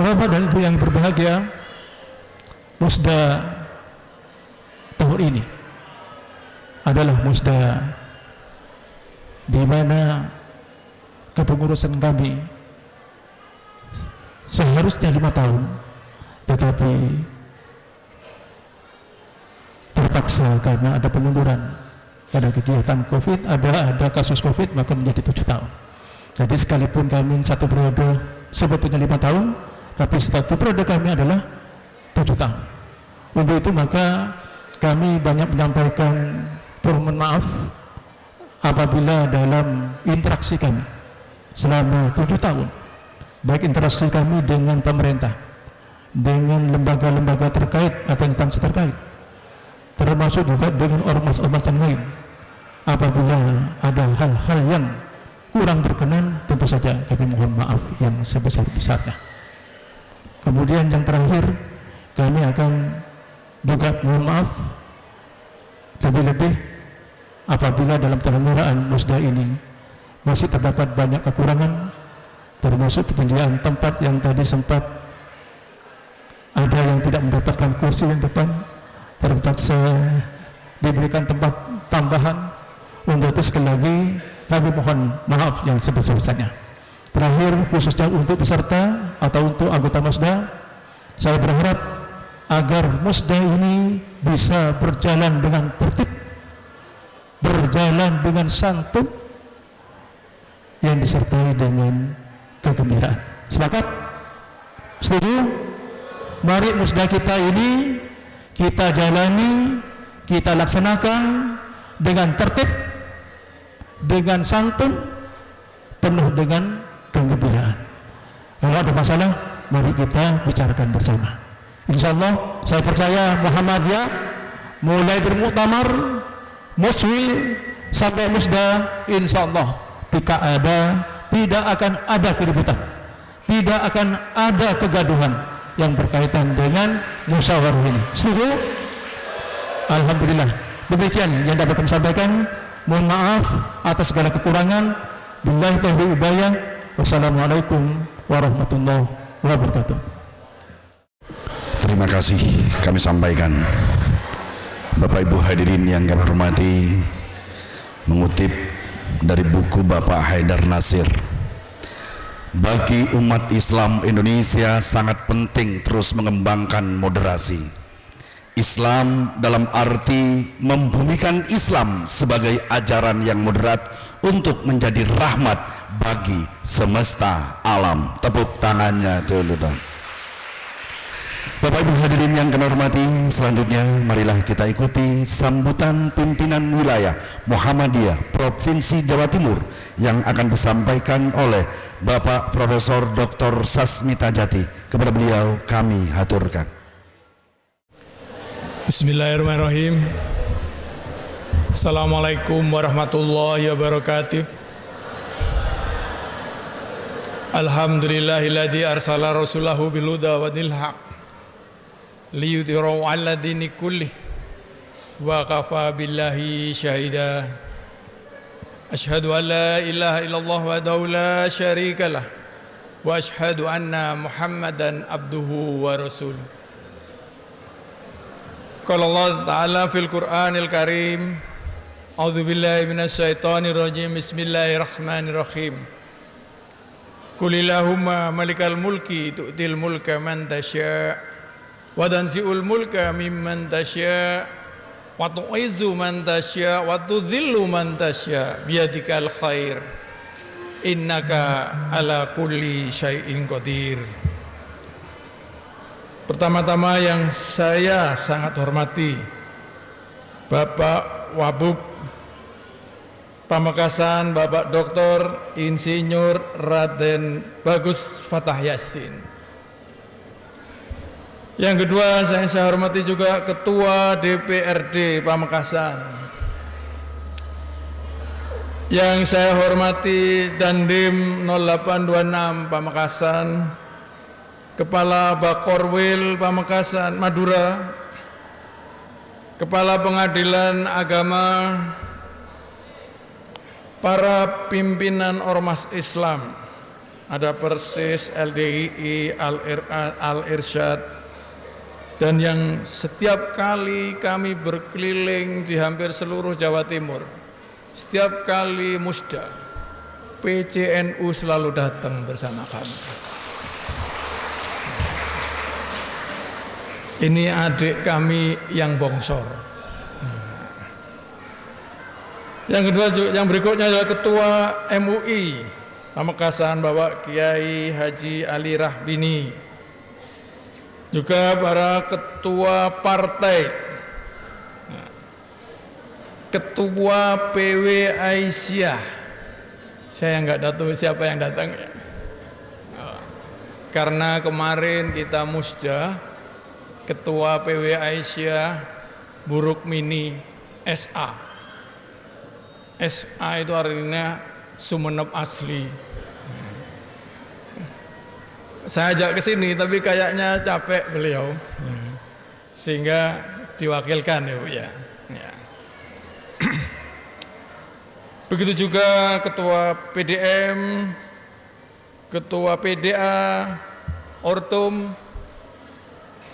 Bapak dan Ibu yang berbahagia, musda tahun ini adalah musda di mana kepengurusan kami seharusnya 5 tahun, tetapi terpaksa karena ada pengunduran, ada kegiatan COVID, ada kasus COVID, maka menjadi 7 tahun. Jadi sekalipun kami satu periode sebetulnya 5 tahun, tapi satu periode kami adalah 7 tahun. Untuk itu maka kami banyak menyampaikan permohonan maaf apabila dalam interaksi kami selama 7 tahun, baik interaksi kami dengan pemerintah, dengan lembaga-lembaga terkait atau instansi terkait, termasuk juga dengan ormas-ormas yang lain, apabila ada hal-hal yang kurang berkenan, tentu saja kami mohon maaf yang sebesar-besarnya. Kemudian yang terakhir, kami akan juga mohon maaf lebih-lebih apabila dalam penyelenggaraan musda ini masih terdapat banyak kekurangan, termasuk penyediaan tempat yang tadi sempat ada yang tidak mendapatkan kursi yang depan, terpaksa diberikan tempat tambahan. Untuk itu sekali lagi kami mohon maaf yang sebesar-besarnya. Terakhir, khususnya untuk peserta atau untuk anggota musda, saya berharap agar musda ini bisa berjalan dengan tertib, berjalan dengan santun, yang disertai dengan kegembiraan. Sepakat? Setuju? Mari musda kita ini kita jalani, kita laksanakan dengan tertib, dengan santun, penuh dengan kegembiraan. Kalau ada masalah, mari kita bicarakan bersama. Insya Allah saya percaya Muhammadiyah mulai bermuktamar, muswil sampai musda, insya Allah tidak akan ada keributan, tidak akan ada kegaduhan yang berkaitan dengan musyawarah ini. Setuju? Alhamdulillah. Demikian yang dapat kami sampaikan. Mohon maaf atas segala kekurangan. Billahi taufiq wal hidayah. Wassalamualaikum warahmatullahi wabarakatuh. Terima kasih kami sampaikan. Bapak Ibu hadirin yang kami hormati, mengutip dari buku Bapak Haidar Nasir, bagi umat Islam Indonesia sangat penting terus mengembangkan moderasi. Islam dalam arti membumikan Islam sebagai ajaran yang moderat untuk menjadi rahmat bagi semesta alam. Tepuk tangannya dulu dong. Bapak Ibu hadirin yang kami hormati, selanjutnya marilah kita ikuti sambutan pimpinan wilayah Muhammadiyah Provinsi Jawa Timur yang akan disampaikan oleh Bapak Profesor Dr. Sasmita Jati. Kepada beliau kami haturkan. Bismillahirrahmanirrahim. Assalamualaikum warahmatullahi wabarakatuh. Alhamdulillahilladzi arsala rasulahu bil huda wa dinil haq liyudhhirahu 'ala dini kullih wa kafa billahi syahida. Asyhadu an la ilaha illallah wahdahu la syarika lah wa asyhadu anna Muhammadan abduhu wa rasuluh. Qala Allah Ta'ala fil Qur'anil Karim, a'udzu billahi minasy syaithanir rajim, bismillahirrahmanirrahim. Qulillahumma malikal mulki tu'til mulka man tasya' wa tanzi'ul mulka mimman tasya' wa tu'izzu man tasya' wa tudhillu man tasya' biyadikal khair innaka ala kulli syai'in qadir. Pertama-tama yang saya sangat hormati Bapak Wabub Pamekasan, Bapak Dr. Insinyur Raden Bagus Fatah Yasin. Yang kedua, saya hormati juga Ketua DPRD Pamekasan. Yang saya hormati Dandim 0826 Pamekasan, Kepala Bakorwil Pamekasan Madura, Kepala Pengadilan Agama, para pimpinan Ormas Islam, ada Persis, LDII, Al-Irsyad, dan yang setiap kali kami berkeliling di hampir seluruh Jawa Timur, setiap kali musda, PCNU selalu datang bersama kami. Ini adik kami yang bongsor. Yang kedua, yang berikutnya adalah Ketua MUI Pamekasan, Bapak Kiai Haji Ali Rahbini. Juga para ketua partai, Ketua PW Aisyah. Saya nggak tahu siapa yang datang ya. Karena kemarin kita musda, Ketua PW Aisyah Buruk Mini SA. SA itu artinya Sumenep asli. Saya ajak ke sini tapi kayaknya capek beliau, sehingga diwakilkan ya Bu ya. Begitu juga Ketua PDM, Ketua PDA, Ortum,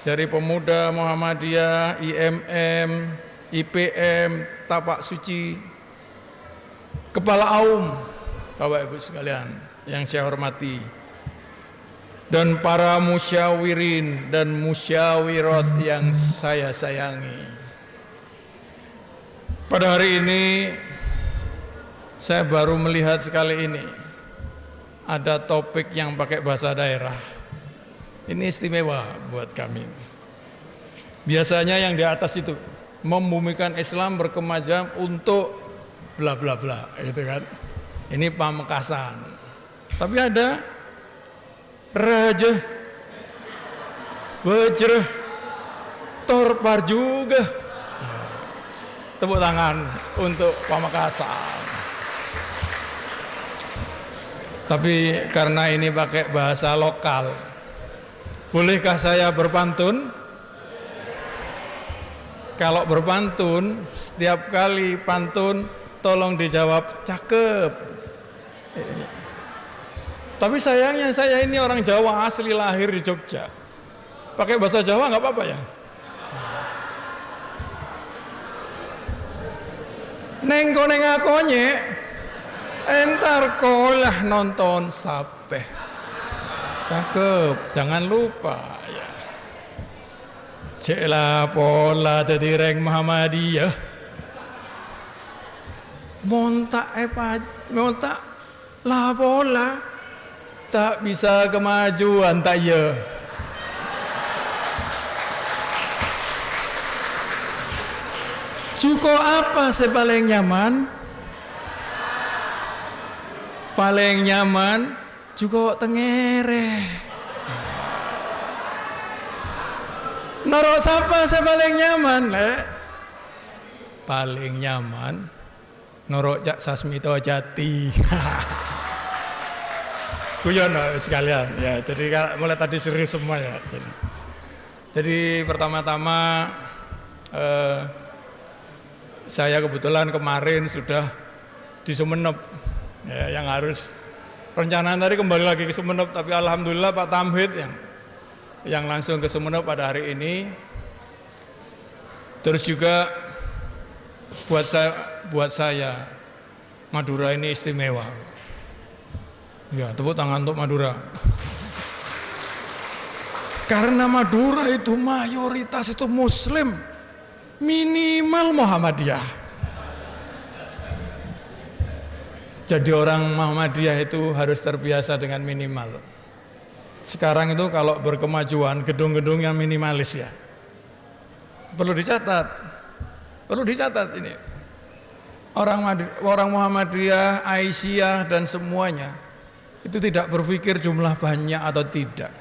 dari Pemuda Muhammadiyah, IMM, IPM, Tapak Suci, Kepala Aum, Bapak Ibu sekalian yang saya hormati, dan para musyawirin dan musyawirat yang saya sayangi. Pada hari ini saya baru melihat sekali ini ada topik yang pakai bahasa daerah. Ini istimewa buat kami. Biasanya yang di atas itu membumikan Islam berkemajuan untuk bla bla bla, gitu kan. Ini Pamekasan. Tapi ada Raja, Wajrah, Torpar juga. Tepuk tangan untuk Pamekasan. Tapi karena ini pakai bahasa lokal, bolehkah saya berpantun? Kalau berpantun, setiap kali pantun tolong dijawab cakep. Tapi sayangnya saya ini orang Jawa asli, lahir di Jogja. Pakai bahasa Jawa nggak apa-apa ya? Neng koneng akonye, entar kolah nonton sape. Cakep, jangan lupa ya. Ceklah pola tetireng Muhammadiyah. Montak montak lah pola tak bisa kemajuan tak ya. Cuko apa sepaling nyaman? Paling nyaman cuko tengere. Norok siapa sepaling nyaman? Paling nyaman Norok Cak Sasmito Jati. guyon sekalian ya. Jadi mulai tadi serius semua ya. Jadi pertama-tama saya kebetulan kemarin sudah di Sumeneb ya, yang harus rencanaan tadi kembali lagi ke Sumeneb, tapi alhamdulillah Pak Tamhid yang langsung ke Sumeneb pada hari ini. Terus juga buat saya Madura ini istimewa. Ya, tepuk tangan untuk Madura. Karena Madura itu mayoritas itu Muslim, minimal Muhammadiyah. Jadi orang Muhammadiyah itu harus terbiasa dengan minimal. Sekarang itu kalau berkemajuan gedung-gedung yang minimalis ya. Perlu dicatat ini. Orang Muhammadiyah, Aisyah dan semuanya itu tidak berpikir jumlah banyak atau tidak.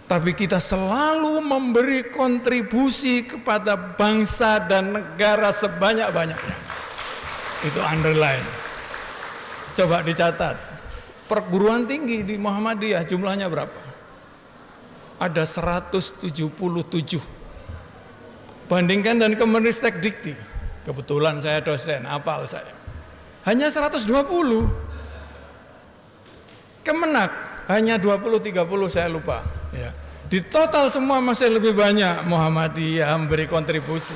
Tapi kita selalu memberi kontribusi kepada bangsa dan negara sebanyak-banyaknya. Itu underline. Coba dicatat. Perguruan tinggi di Muhammadiyah jumlahnya berapa? Ada 177. Bandingkan dan Kemenristek Dikti. Kebetulan saya dosen, hafal saya. Hanya 120. Kemenak hanya 20-30 saya lupa. Ya. Di total semua masih lebih banyak Muhammadiyah memberi kontribusi.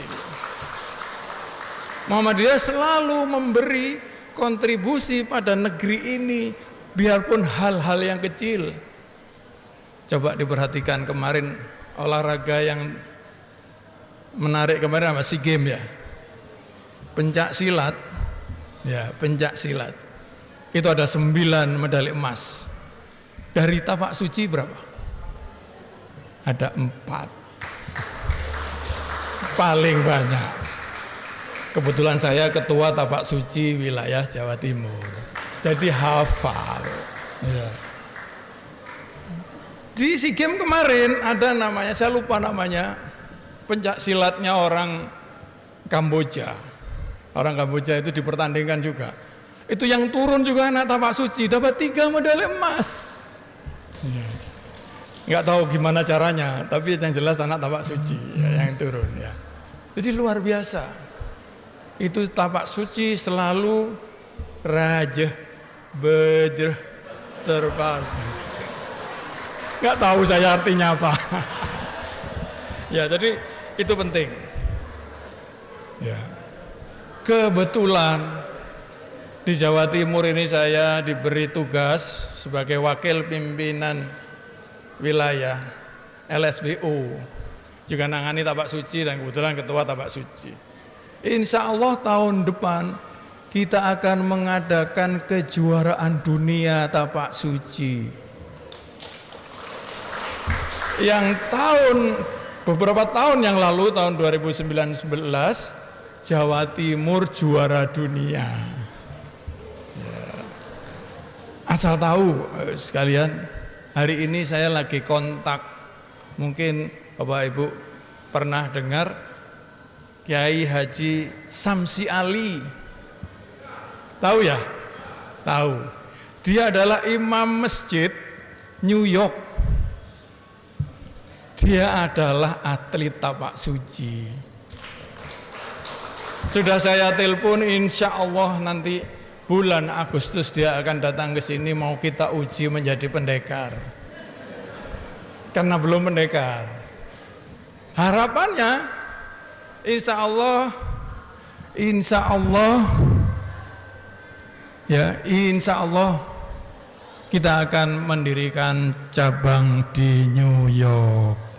Muhammadiyah selalu memberi kontribusi pada negeri ini, biarpun hal-hal yang kecil. Coba diperhatikan kemarin olahraga yang menarik kemarin apa? SEA Games ya. Pencak silat. Ya, pencak silat. Itu ada 9 medali emas. Dari tapak suci berapa? Ada 4. Paling banyak. Kebetulan saya ketua tapak suci wilayah Jawa Timur. Jadi hafal. Ya. Di SEA Games kemarin ada namanya, saya lupa namanya, pencak silatnya orang Kamboja. Orang Kamboja itu dipertandingkan juga. Itu yang turun juga anak tapak suci, dapat 3 medali emas. Nggak tahu gimana caranya, tapi yang jelas anak tapak suci ya, yang turun ya. Jadi luar biasa. Itu tapak suci selalu rajah, bejrah, terpadu. Nggak tahu saya artinya apa. Ya, jadi itu penting. Ya. Kebetulan di Jawa Timur ini saya diberi tugas sebagai wakil pimpinan wilayah LSBU, juga nangani tapak suci dan kebetulan ketua tapak suci. Insya Allah tahun depan kita akan mengadakan kejuaraan dunia tapak suci. Yang beberapa tahun yang lalu, tahun 2019, Jawa Timur juara dunia. Ya. Asal tahu sekalian, hari ini saya lagi kontak, mungkin Bapak Ibu pernah dengar Kiai Haji Samsi Ali. Tahu ya? Tahu. Dia adalah imam masjid New York. Dia adalah atlet tapak suci. Sudah saya telepon, insya Allah nanti bulan Agustus dia akan datang ke sini, mau kita uji menjadi pendekar. Karena belum pendekar. Harapannya, insya Allah, kita akan mendirikan cabang di New York.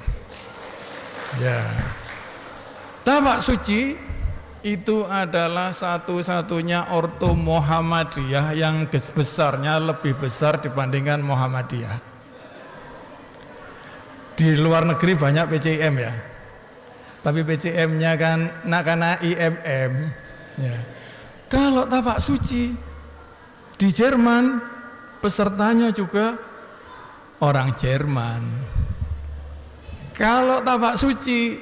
Ya, tapak suci itu adalah satu-satunya orto Muhammadiyah yang besarnya lebih besar dibandingkan Muhammadiyah. Di luar negeri banyak PCM ya, tapi PCM-nya kan karena IMM. Ya. Kalau tapak suci di Jerman pesertanya juga orang Jerman. Kalau tapak suci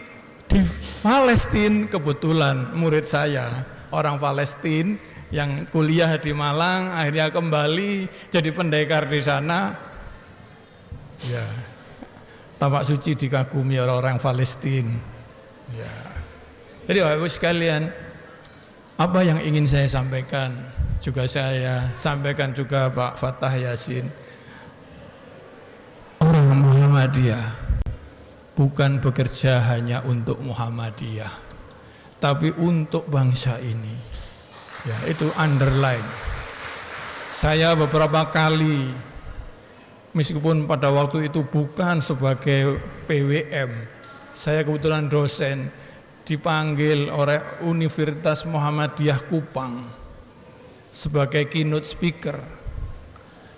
di Palestina, kebetulan murid saya orang Palestina yang kuliah di Malang, akhirnya kembali jadi pendekar di sana. Ya, Tapak Suci dikagumi orang-orang Palestina. Ya. Jadi Bapak Ibu sekalian, apa yang ingin saya sampaikan, juga saya sampaikan juga Pak Fattah Yasin. Orang Muhammadiyah bukan bekerja hanya untuk Muhammadiyah, tapi untuk bangsa ini. Ya, itu underline. Saya beberapa kali, meskipun pada waktu itu bukan sebagai PWM, saya kebetulan dosen, dipanggil oleh Universitas Muhammadiyah Kupang sebagai keynote speaker.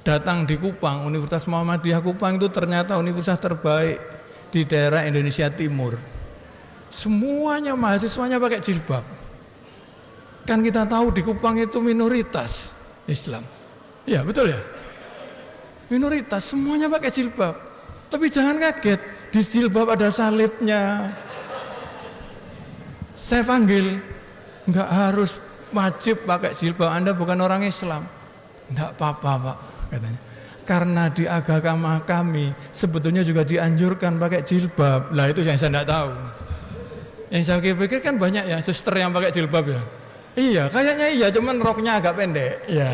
Datang di Kupang, Universitas Muhammadiyah Kupang itu ternyata universitas terbaik di daerah Indonesia Timur. Semuanya mahasiswanya pakai jilbab. Kan kita tahu di Kupang itu minoritas Islam. Ya betul ya? Minoritas, semuanya pakai jilbab. Tapi jangan kaget, di jilbab ada salibnya. Saya panggil, enggak harus wajib pakai jilbab, Anda bukan orang Islam. Enggak apa-apa Pak, katanya. Karena di agama kami sebetulnya juga dianjurkan pakai jilbab. Lah itu yang saya enggak tahu. Yang saya pikir kan banyak ya suster yang pakai jilbab ya. Iya, kayaknya iya, cuman roknya agak pendek. Ya,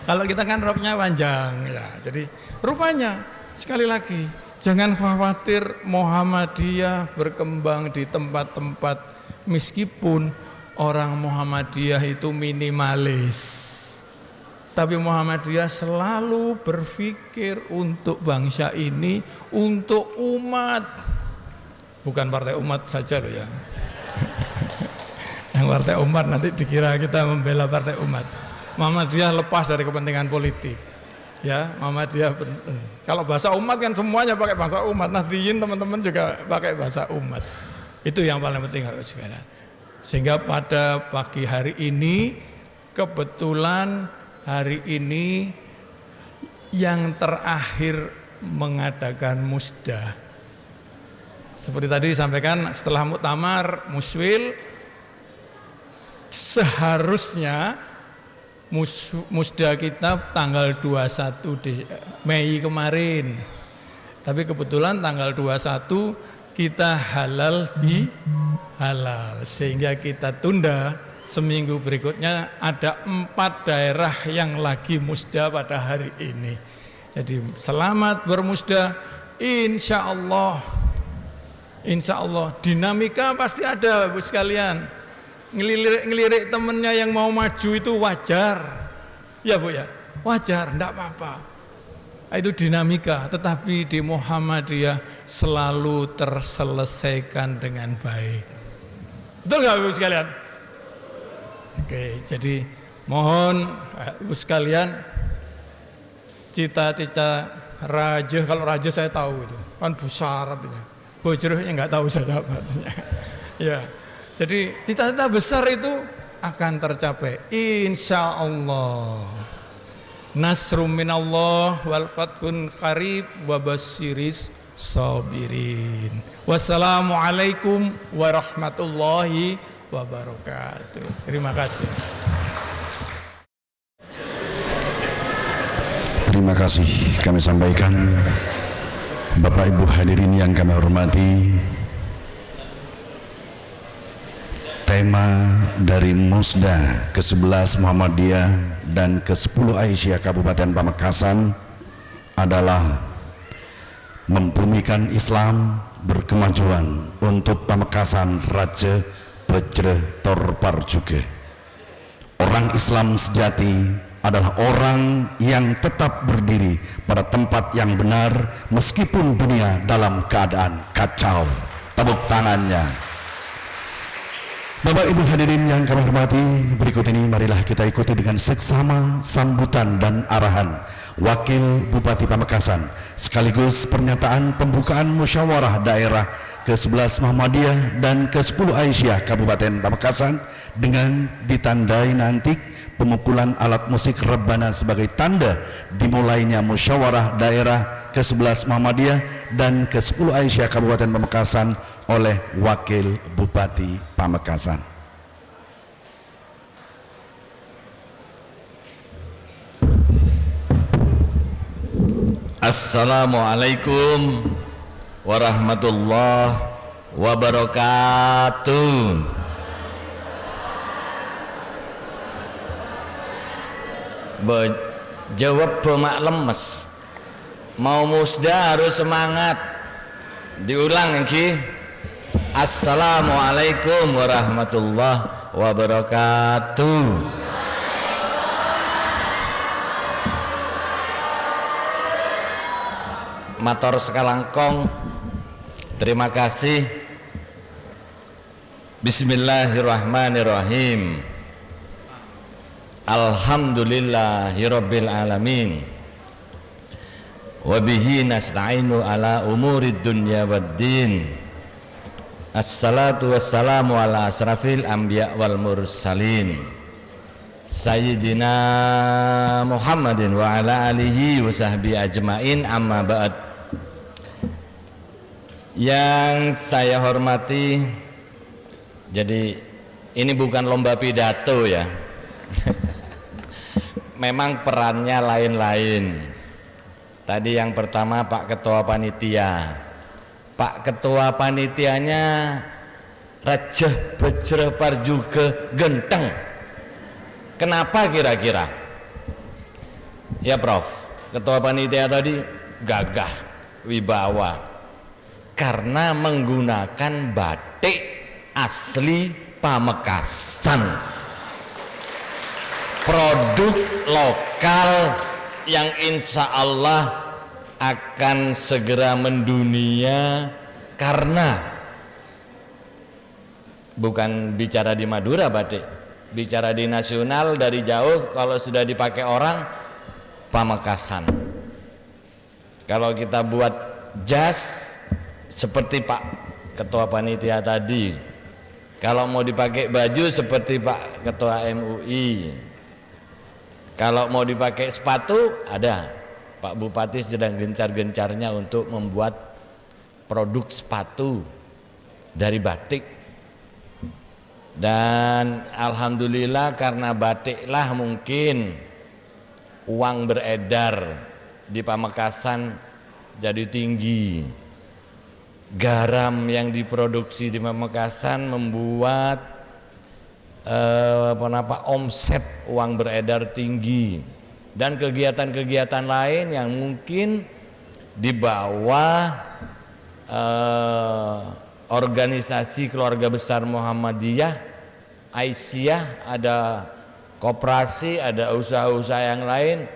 kalau kita kan roknya panjang. Ya, jadi rupanya sekali lagi jangan khawatir Muhammadiyah berkembang di tempat-tempat meskipun orang Muhammadiyah itu minimalis, tapi Muhammadiyah selalu berpikir untuk bangsa ini, untuk umat, bukan partai umat saja loh ya. Yang partai umat nanti dikira kita membela partai umat. Muhammadiyah lepas dari kepentingan politik. Ya, Muhammadiyah kalau bahasa umat kan semuanya pakai bahasa umat. Nahdiyin teman-teman juga pakai bahasa umat. Itu yang paling penting harus sekalian. Sehingga pada pagi hari ini, kebetulan hari ini yang terakhir mengadakan musda. Seperti tadi disampaikan, setelah muktamar muswil seharusnya musda kita tanggal 21 Mei kemarin. Tapi kebetulan tanggal 21 kita halal bi halal, sehingga kita tunda seminggu berikutnya. Ada 4 daerah yang lagi musda pada hari ini. Jadi selamat bermusda. Insya Allah dinamika pasti ada Bapak sekalian. Ngelirik temennya yang mau maju itu wajar. Ya Bu ya, wajar, enggak apa-apa. Itu dinamika, tetapi di Muhammadiyah selalu terselesaikan dengan baik. Betul nggak Ibu sekalian? Oke, jadi mohon Ibu sekalian, cita-cita raja, kalau raja saya tahu itu kan besar artinya, bojrohnya nggak tahu saya apa artinya. Ya, jadi cita-cita besar itu akan tercapai, insya Allah. Nasrum minallah wal fathun qarib wa basyiris sabirin. Wassalamualaikum warahmatullahi wabarakatuh. Terima kasih. Terima kasih kami sampaikan. Bapak Ibu hadirin yang kami hormati, tema dari Musda ke-11 Muhammadiyah dan ke-10 Aisyah Kabupaten Pamekasan adalah membumikan Islam berkemajuan untuk Pamekasan Raja Bajra Torparjuge. Orang Islam sejati adalah orang yang tetap berdiri pada tempat yang benar meskipun dunia dalam keadaan kacau. Tepuk tangannya. Bapak Ibu hadirin yang kami hormati, berikut ini marilah kita ikuti dengan seksama sambutan dan arahan Wakil Bupati Pamekasan sekaligus pernyataan pembukaan musyawarah daerah ke-11 Muhammadiyah dan ke-10 Aisyah Kabupaten Pamekasan dengan ditandai nanti pemukulan alat musik rebana sebagai tanda dimulainya musyawarah daerah ke-11 Muhammadiyah dan ke-10 Aisyah Kabupaten Pamekasan oleh Wakil Bupati Pamekasan. Assalamualaikum warahmatullahi wabarakatuh. Jawab pemak lemes, mau musda harus semangat. Diulang lagi. Assalamualaikum warahmatullahi wabarakatuh. Matur sekalangkong, terima kasih. Bismillahirrahmanirrahim. Alhamdulillahirabbil alamin. Wa bihi nasta'inu ala umurid dunya waddin. Assalatu wassalamu ala asrafil anbiya wal mursalin. Sayyidina Muhammadin wa ala alihi wa sahbihi ajmain, amma ba'd. Yang saya hormati, jadi ini bukan lomba pidato ya. Memang perannya lain-lain. Tadi yang pertama Pak Ketua Panitia. Pak Ketua Panitianya rajah bejreh parjuge genteng. Kenapa kira-kira? Ya Prof, Ketua Panitia tadi gagah, wibawa, karena menggunakan batik asli Pamekasan, produk lokal yang insya Allah akan segera mendunia. Karena bukan bicara di Madura batik, bicara di nasional, dari jauh kalau sudah dipakai orang Pamekasan. Kalau kita buat jas seperti Pak Ketua Panitia tadi, kalau mau dipakai baju seperti Pak Ketua MUI, kalau mau dipakai sepatu ada Pak Bupati sedang gencar-gencarnya untuk membuat produk sepatu dari batik. Dan alhamdulillah karena batiklah mungkin uang beredar di Pamekasan jadi tinggi. Garam yang diproduksi di Pamekasan membuat omset uang beredar tinggi. Dan kegiatan-kegiatan lain yang mungkin di bawah organisasi keluarga besar Muhammadiyah, Aisyah, ada koperasi, ada usaha-usaha yang lain,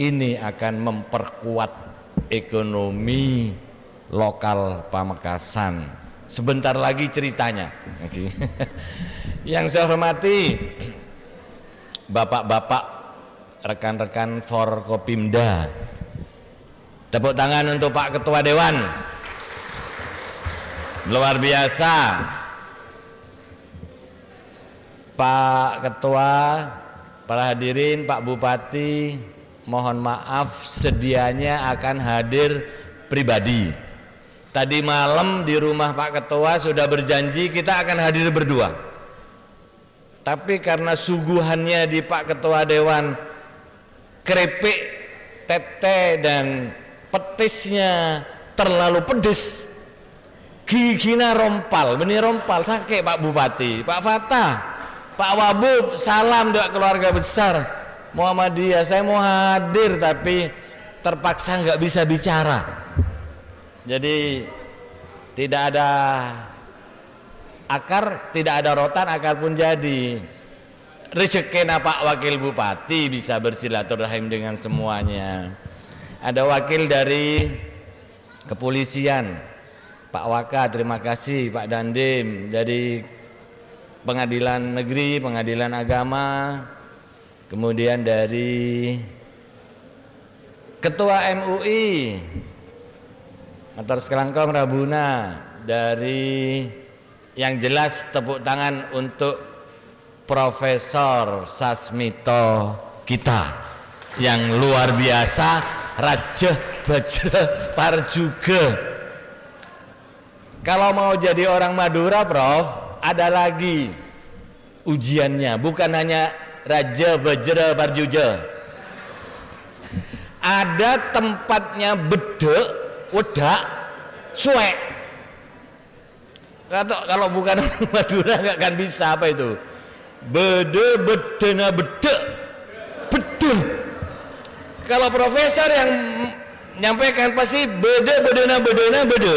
ini akan memperkuat ekonomi lokal Pamekasan. Sebentar lagi ceritanya. Yang saya hormati bapak-bapak, rekan-rekan Forkopimda, tepuk tangan untuk Pak Ketua Dewan. Luar biasa. Pak Ketua, para hadirin, Pak Bupati, mohon maaf sedianya akan hadir pribadi. Tadi malam di rumah Pak Ketua sudah berjanji kita akan hadir berdua. Tapi karena suguhannya di Pak Ketua Dewan, keripik, tete dan petisnya terlalu pedes, gigina rompal, benih rompal, sakit Pak Bupati, Pak Fatah, Pak Wabub, salam doa keluarga besar Muhammadiyah. Saya mau hadir tapi terpaksa nggak bisa bicara. Jadi tidak ada akar, tidak ada rotan, akar pun jadi. Rezekina Pak Wakil Bupati bisa bersilaturahim dengan semuanya. Ada wakil dari kepolisian, Pak Waka, terima kasih. Pak Dandim dari Pengadilan Negeri, Pengadilan Agama, kemudian dari Ketua MUI, Matur Sekelangkong Rabuna, dari yang jelas tepuk tangan untuk Profesor Sasmito kita yang luar biasa, rajah bajreh parjuge. Kalau mau jadi orang Madura, Prof, ada lagi ujiannya, bukan hanya raja bajreh parjuge. ada tempatnya bedek, wedak, suek. Kalau bukan Madura nggak akan bisa. Apa itu? Bede, bedena, bedek, bedek. Kalau profesor yang menyampaikan pasti bede, bedena, bedena, bede.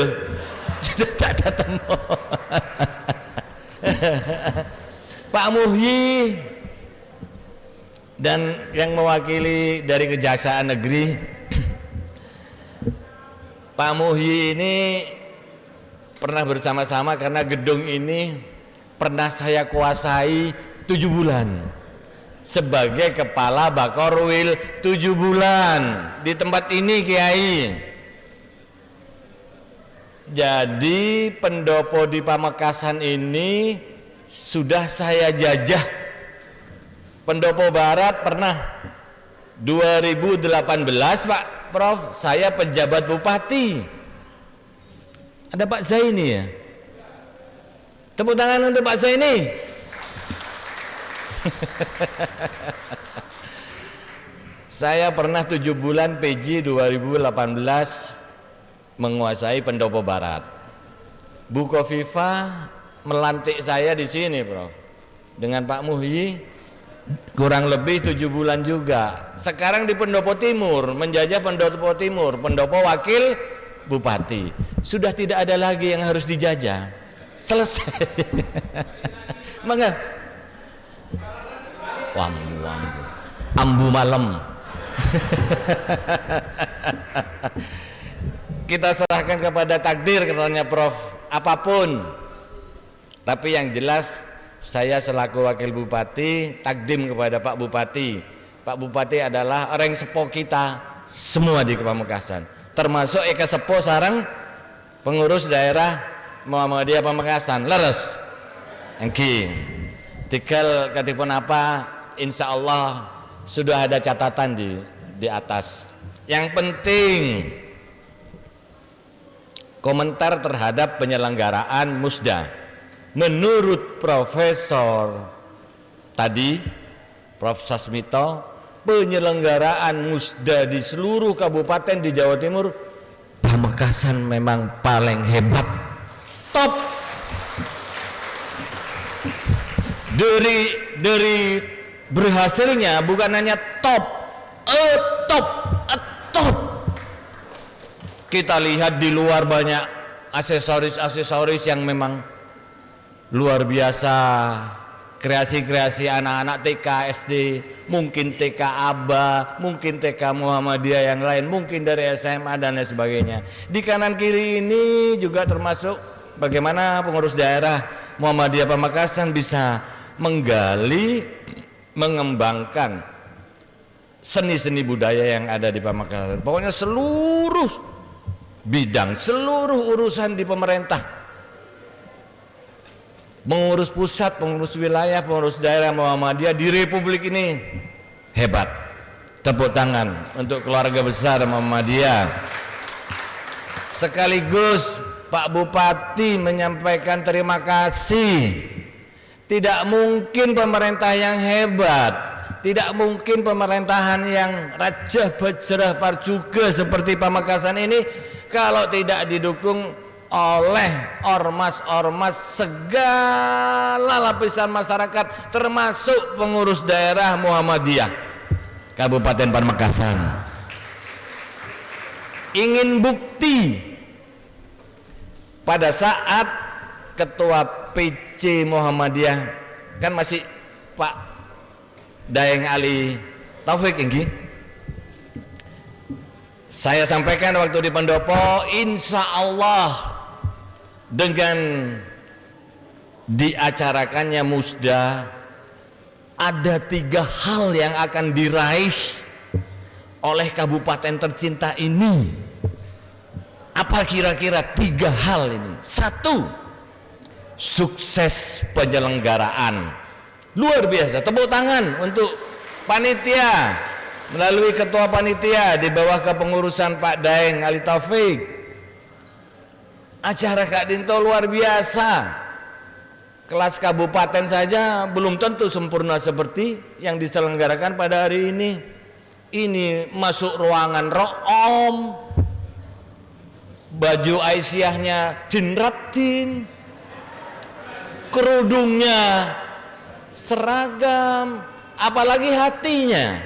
Tidak datang. Pak Muhyi dan yang mewakili dari Kejaksaan Negeri, Pak Muhyi ini pernah bersama-sama karena gedung ini pernah saya kuasai 7 bulan sebagai kepala Bakorwil 7 bulan di tempat ini, Kiai. Jadi pendopo di Pamekasan ini sudah saya jajah. Pendopo Barat pernah 2018 Pak Prof, saya penjabat bupati. Ada Pak Zaini ya? Tepuk tangan untuk Pak Zaini. Saya pernah 7 bulan PJ 2018 menguasai pendopo Barat. Bu Kofifa melantik saya di sini, Prof. Dengan Pak Muhyi kurang lebih 7 bulan juga. Sekarang di Pendopo Timur, menjajah Pendopo Timur, pendopo wakil bupati. Sudah tidak ada lagi yang harus dijajah. Selesai. Mangga. Ambu malam. Kita serahkan kepada takdir, katanya Prof. Apapun. Tapi yang jelas saya selaku wakil bupati takdim kepada Pak Bupati. Pak Bupati adalah orang sepo kita semua di Pamekasan, termasuk Eka Sepo sarang pengurus daerah Muhammadiyah Pamekasan. Leres engki tinggal katipun apa, insya Allah sudah ada catatan di atas. Yang penting komentar terhadap penyelenggaraan musda. Menurut Profesor tadi, Prof. Sasmito, penyelenggaraan musda di seluruh kabupaten di Jawa Timur, Pamekasan memang paling hebat, top. Dari berhasilnya bukan hanya top. Kita lihat di luar banyak aksesoris yang memang luar biasa, kreasi-kreasi anak-anak TK, SD, mungkin TK ABA, mungkin TK Muhammadiyah yang lain, mungkin dari SMA dan lain sebagainya. Di kanan kiri ini juga termasuk bagaimana pengurus daerah Muhammadiyah Pamekasan bisa menggali, mengembangkan seni-seni budaya yang ada di Pamekasan. Pokoknya seluruh bidang, seluruh urusan di pemerintah, mengurus pusat, pengurus wilayah, pengurus daerah Muhammadiyah di Republik ini hebat. Tepuk tangan untuk keluarga besar Muhammadiyah. Sekaligus Pak Bupati menyampaikan terima kasih. Tidak mungkin pemerintah yang hebat, tidak mungkin pemerintahan yang Raja Bajrah Parjuga seperti Pamekasan ini kalau tidak didukung oleh ormas-ormas segala lapisan masyarakat, termasuk pengurus daerah Muhammadiyah Kabupaten Pamekasan. Ingin bukti, pada saat Ketua PC Muhammadiyah kan masih Pak Daeng Ali Taufik inggi, saya sampaikan waktu di pendopo, insya Allah dengan diacarakannya musda ada 3 hal yang akan diraih oleh kabupaten tercinta ini. Apa kira-kira 3 hal ini? 1, sukses penyelenggaraan. Luar biasa, tepuk tangan untuk panitia melalui ketua panitia di bawah kepengurusan Pak Daeng Ali Taufik. Acara Kak Dinto luar biasa. Kelas kabupaten saja belum tentu sempurna seperti yang diselenggarakan pada hari ini. ini masuk ruangan ro'om, baju Aisyahnya jinratin, kerudungnya seragam, apalagi hatinya.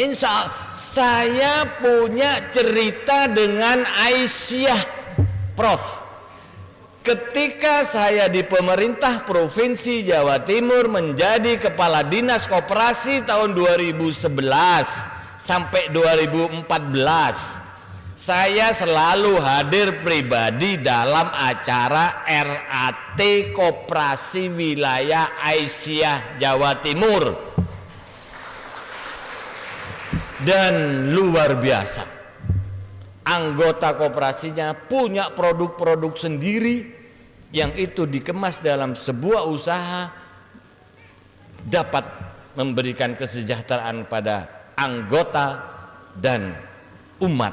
Insya Allah saya punya cerita dengan Aisyah, Prof. Ketika saya di pemerintah Provinsi Jawa Timur menjadi Kepala Dinas Koperasi tahun 2011 sampai 2014, saya selalu hadir pribadi dalam acara RAT Koperasi Wilayah Aisyah Jawa Timur. Dan luar biasa, anggota koperasinya punya produk-produk sendiri yang itu dikemas dalam sebuah usaha, dapat memberikan kesejahteraan pada anggota dan umat.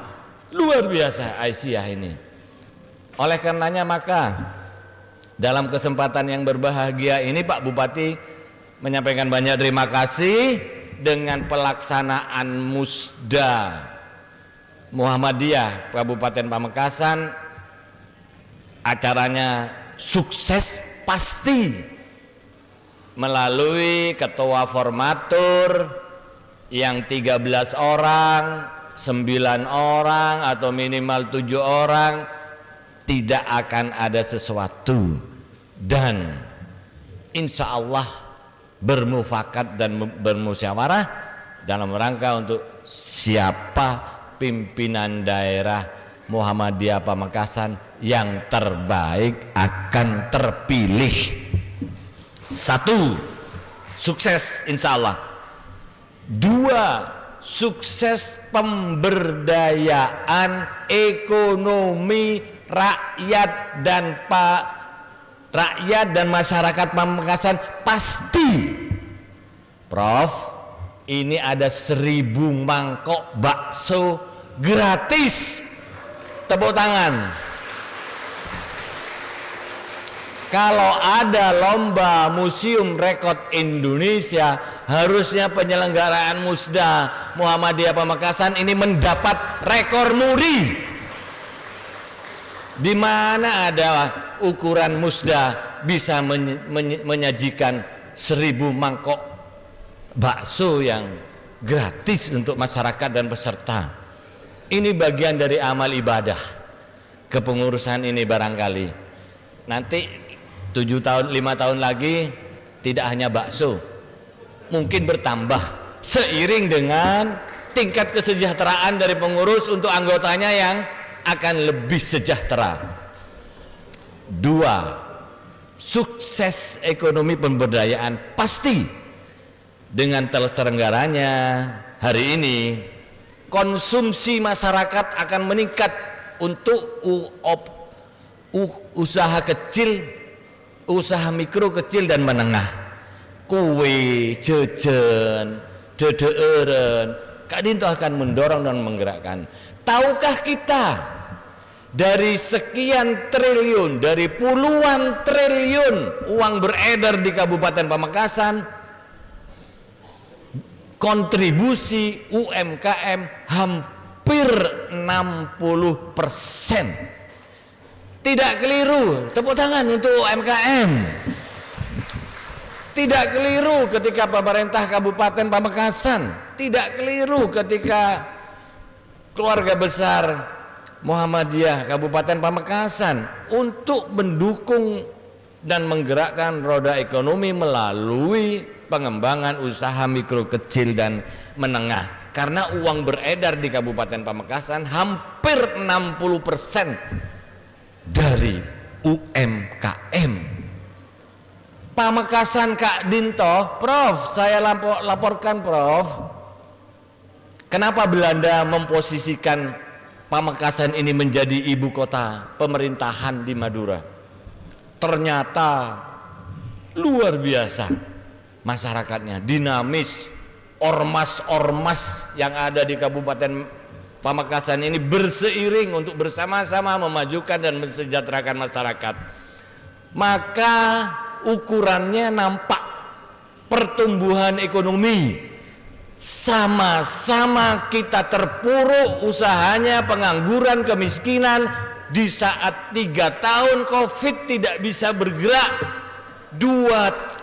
Luar biasa Aisyah ini. Oleh karenanya maka dalam kesempatan yang berbahagia ini Pak Bupati menyampaikan banyak terima kasih dengan pelaksanaan Musda Muhammadiyah Kabupaten Pamekasan. Acaranya sukses pasti melalui ketua formatur yang 13 orang, 9 orang atau minimal 7 orang, tidak akan ada sesuatu, dan insya Allah bermufakat dan bermusyawarah dalam rangka untuk siapa pimpinan daerah Muhammadiyah Pamekasan yang terbaik akan terpilih. 1. Sukses insya Allah. 2. Sukses pemberdayaan ekonomi rakyat dan masyarakat Pamekasan pasti. Prof, ini ada 1000 mangkok bakso gratis. Tepuk tangan. Kalau ada lomba Museum Rekod Indonesia, harusnya penyelenggaraan Musda Muhammadiyah Pamekasan ini mendapat rekor muri. Di mana ada ukuran Musda bisa menyajikan 1000 mangkok bakso yang gratis untuk masyarakat dan peserta. Ini bagian dari amal ibadah kepengurusan ini. Barangkali nanti 7 tahun 5 tahun lagi tidak hanya bakso, mungkin bertambah seiring dengan tingkat kesejahteraan dari pengurus untuk anggotanya yang akan lebih sejahtera. 2. Sukses ekonomi pemberdayaan pasti. Dengan terselenggaranya hari ini, konsumsi masyarakat akan meningkat untuk usaha kecil, usaha mikro, kecil dan menengah. Kue, jajan, dedeureun, Kak Dinto akan mendorong dan menggerakkan. Tahukah kita dari sekian triliun, dari puluhan triliun uang beredar di Kabupaten Pamekasan, kontribusi UMKM hampir 60%. Tidak keliru, tepuk tangan untuk UMKM. Tidak keliru ketika pemerintah Kabupaten Pamekasan, tidak keliru ketika keluarga besar Muhammadiyah Kabupaten Pamekasan untuk mendukung dan menggerakkan roda ekonomi melalui pengembangan usaha mikro, kecil dan menengah. Karena uang beredar di Kabupaten Pamekasan hampir 60% dari UMKM. Pamekasan Kak Dinto, Prof, saya laporkan Prof, kenapa Belanda memposisikan Pamekasan ini menjadi ibu kota pemerintahan di Madura? Ternyata luar biasa masyarakatnya, dinamis. Ormas-ormas yang ada di Kabupaten Pamekasan ini berseiring untuk bersama-sama memajukan dan mensejahterakan masyarakat. Maka ukurannya nampak pertumbuhan ekonomi sama-sama kita terpuruk usahanya, pengangguran, kemiskinan. Di saat 3 tahun Covid tidak bisa bergerak, 2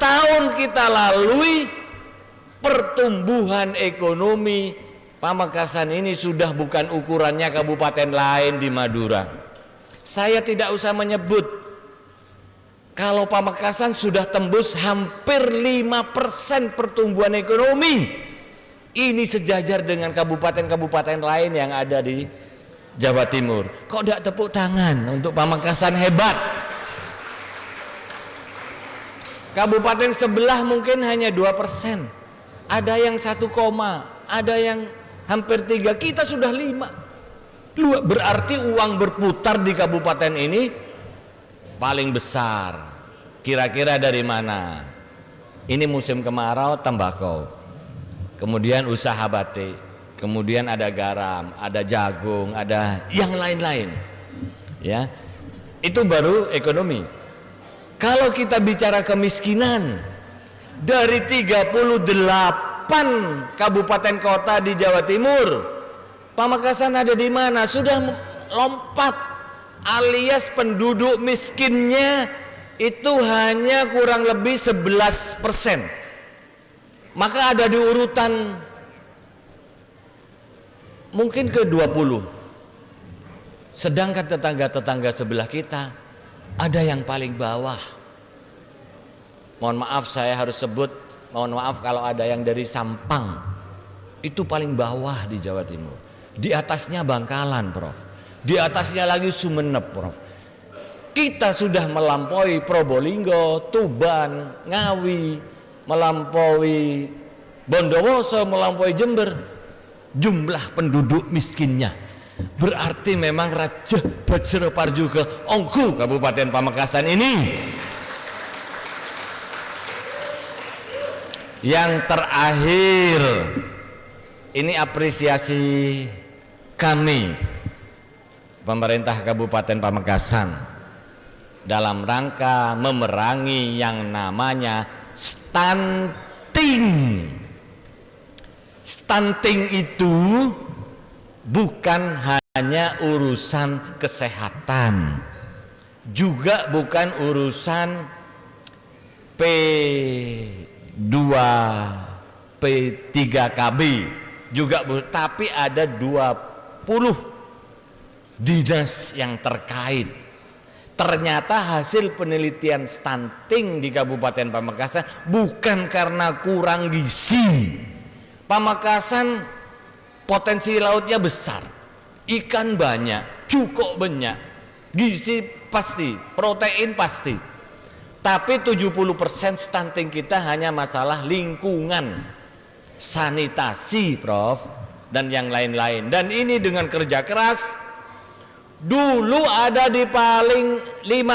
tahun kita lalui, pertumbuhan ekonomi Pamekasan ini sudah bukan ukurannya kabupaten lain di Madura. Saya tidak usah menyebut, kalau Pamekasan sudah tembus hampir 5% pertumbuhan ekonomi. Ini sejajar dengan kabupaten-kabupaten lain yang ada di Jawa Timur. Kok tidak tepuk tangan untuk Pamekasan hebat? Kabupaten sebelah mungkin hanya 2%. Ada yang 1, ada yang hampir 3. Kita sudah 5. Berarti uang berputar di kabupaten ini paling besar. Kira-kira dari mana? Ini musim kemarau, tembakau. Kemudian usaha batik. Kemudian ada garam, ada jagung, ada yang lain-lain. Ya. Itu baru ekonomi. Kalau kita bicara kemiskinan, dari 38 kabupaten kota di Jawa Timur, Pamekasan ada di mana? Sudah lompat, alias penduduk miskinnya itu hanya kurang lebih 11%. Maka ada di urutan mungkin ke 20. Sedangkan tetangga-tetangga sebelah kita ada yang paling bawah. Mohon maaf saya harus sebut, mohon maaf kalau ada yang dari Sampang. Itu paling bawah di Jawa Timur. Di atasnya Bangkalan, Prof. Di atasnya lagi Sumeneb, Prof. Kita sudah melampaui Probolinggo, Tuban, Ngawi, melampaui Bondowoso, melampaui Jember. Jumlah penduduk miskinnya berarti memang Raja Bajra Parju ke Ongku Kabupaten Pamekasan ini. Yang terakhir, ini apresiasi kami pemerintah Kabupaten Pamekasan dalam rangka memerangi yang namanya stunting. Stunting itu bukan hanya urusan kesehatan, juga bukan urusan P2, P3KB juga, tapi ada 20 dinas yang terkait. Ternyata hasil penelitian stunting di Kabupaten Pamekasan bukan karena kurang gizi. Pamekasan potensi lautnya besar, ikan banyak, cukup banyak, gizi pasti, protein pasti. Tapi 70% stunting kita hanya masalah lingkungan, sanitasi, Prof, dan yang lain-lain. Dan ini dengan kerja keras, dulu ada di 5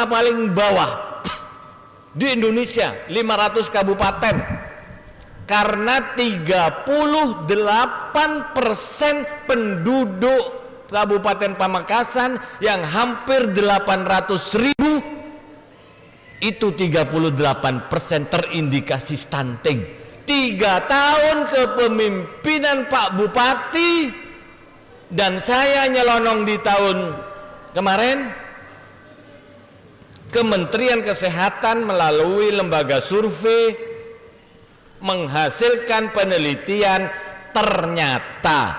paling bawah di Indonesia, 500 kabupaten. Karena 38% penduduk Kabupaten Pamekasan yang hampir 800.000 itu 38% terindikasi stunting. 3 tahun kepemimpinan Pak Bupati dan saya nyelonong di tahun kemarin, Kementerian Kesehatan melalui lembaga survei menghasilkan penelitian, ternyata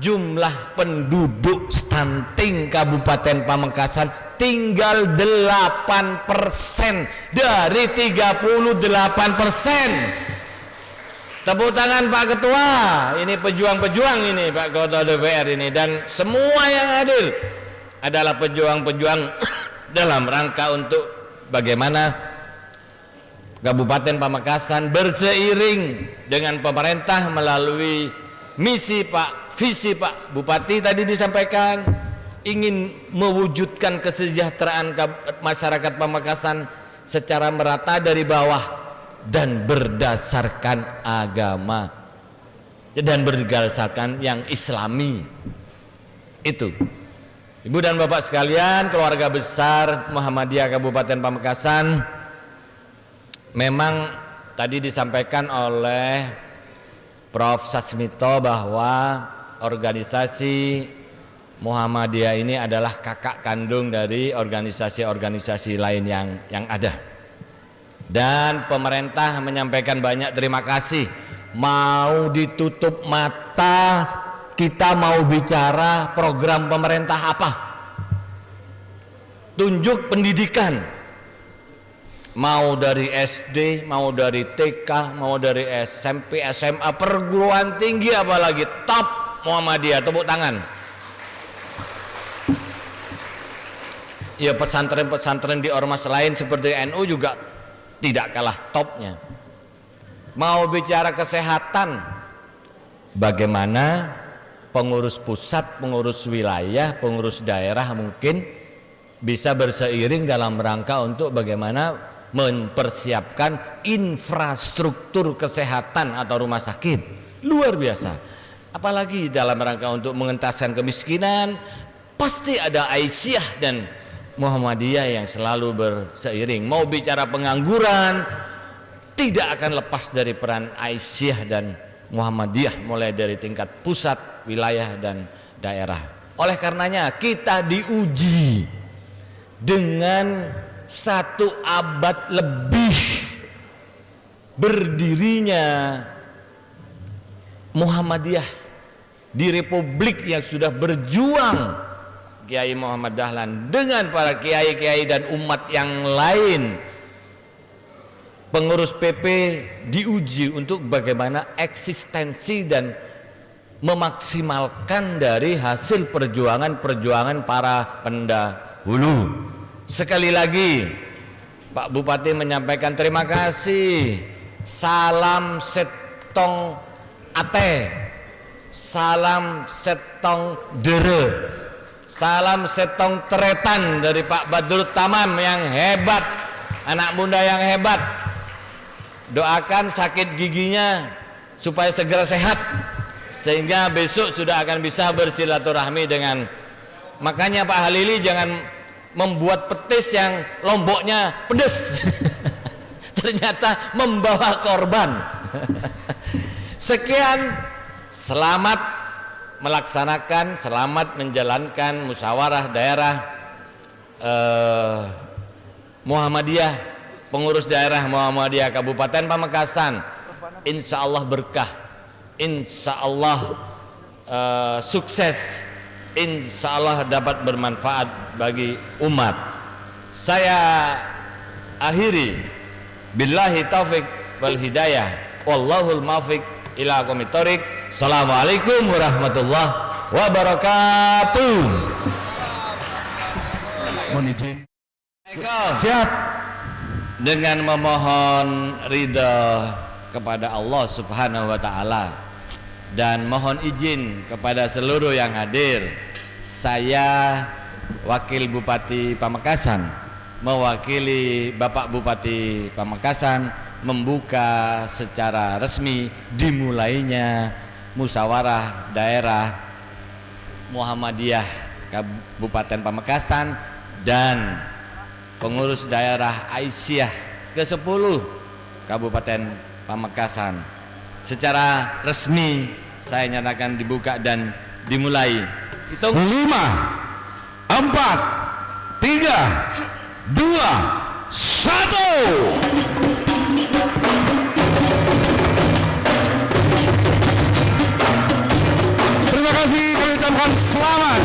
jumlah penduduk stunting Kabupaten Pamekasan tinggal 8% dari 38%. Tepuk tangan Pak Ketua, ini pejuang-pejuang ini Pak Ketua DPR ini, dan semua yang hadir adalah pejuang-pejuang dalam rangka untuk bagaimana Kabupaten Pamekasan berseiring dengan pemerintah melalui misi visi Pak Bupati tadi disampaikan, ingin mewujudkan kesejahteraan masyarakat Pamekasan secara merata dari bawah dan berdasarkan agama dan berdasarkan yang Islami. Itu, Ibu dan Bapak sekalian, keluarga besar Muhammadiyah Kabupaten Pamekasan, memang tadi disampaikan oleh Prof. Sasmito bahwa organisasi Muhammadiyah ini adalah kakak kandung dari organisasi-organisasi lain yang ada. Dan pemerintah menyampaikan banyak terima kasih. Mau ditutup mata, kita mau bicara program pemerintah apa? Tunjuk pendidikan. Mau dari SD, mau dari TK, mau dari SMP, SMA, perguruan tinggi, apalagi top Muhammadiyah, tepuk tangan. Ya, pesantren-pesantren di ormas lain seperti NU juga tidak kalah topnya. Mau bicara kesehatan, bagaimana pengurus pusat, pengurus wilayah, pengurus daerah mungkin bisa berseiring dalam rangka untuk bagaimana mempersiapkan infrastruktur kesehatan atau rumah sakit. Luar biasa. Apalagi dalam rangka untuk mengentaskan kemiskinan, pasti ada Aisyah dan Muhammadiyah yang selalu berseiring. Mau bicara pengangguran, tidak akan lepas dari peran Aisyah dan Muhammadiyah, mulai dari tingkat pusat, wilayah dan daerah. Oleh karenanya kita diuji dengan 1 abad lebih berdirinya Muhammadiyah di republik yang sudah berjuang Kiai Muhammad Dahlan dengan para kiai-kiai dan umat yang lain. Pengurus PP diuji untuk bagaimana eksistensi dan memaksimalkan dari hasil perjuangan para pendahulu. Sekali lagi Pak Bupati menyampaikan terima kasih. Salam setong ate, salam setong dere, salam setong teretan dari Pak Badrut Tamam yang hebat, anak muda yang hebat. Doakan sakit giginya supaya segera sehat, sehingga besok sudah akan bisa bersilaturahmi dengan. Makanya Pak Halili jangan membuat petis yang lomboknya pedes. Ternyata membawa korban. Sekian, selamat melaksanakan, selamat menjalankan musyawarah daerah Muhammadiyah, pengurus daerah Muhammadiyah Kabupaten Pamekasan. Insya Allah berkah, insya Allah sukses, insya Allah dapat bermanfaat bagi umat. Saya akhiri, billahi taufik wal hidayah, wallahul muwaffiq ila aqwamit thoriq. Assalamualaikum warahmatullahi wabarakatuh. Mohon izin. Siap. Dengan memohon ridha kepada Allah Subhanahu wa taala dan mohon izin kepada seluruh yang hadir, saya Wakil Bupati Pamekasan mewakili Bapak Bupati Pamekasan membuka secara resmi dimulainya musyawarah daerah Muhammadiyah Kabupaten Pamekasan dan pengurus daerah Aisyah ke-10 Kabupaten Pamekasan. Secara resmi saya nyatakan dibuka dan dimulai. Hitung 5, 4, 3, 2, 1. Terima kasih, kami ucapkan selamat.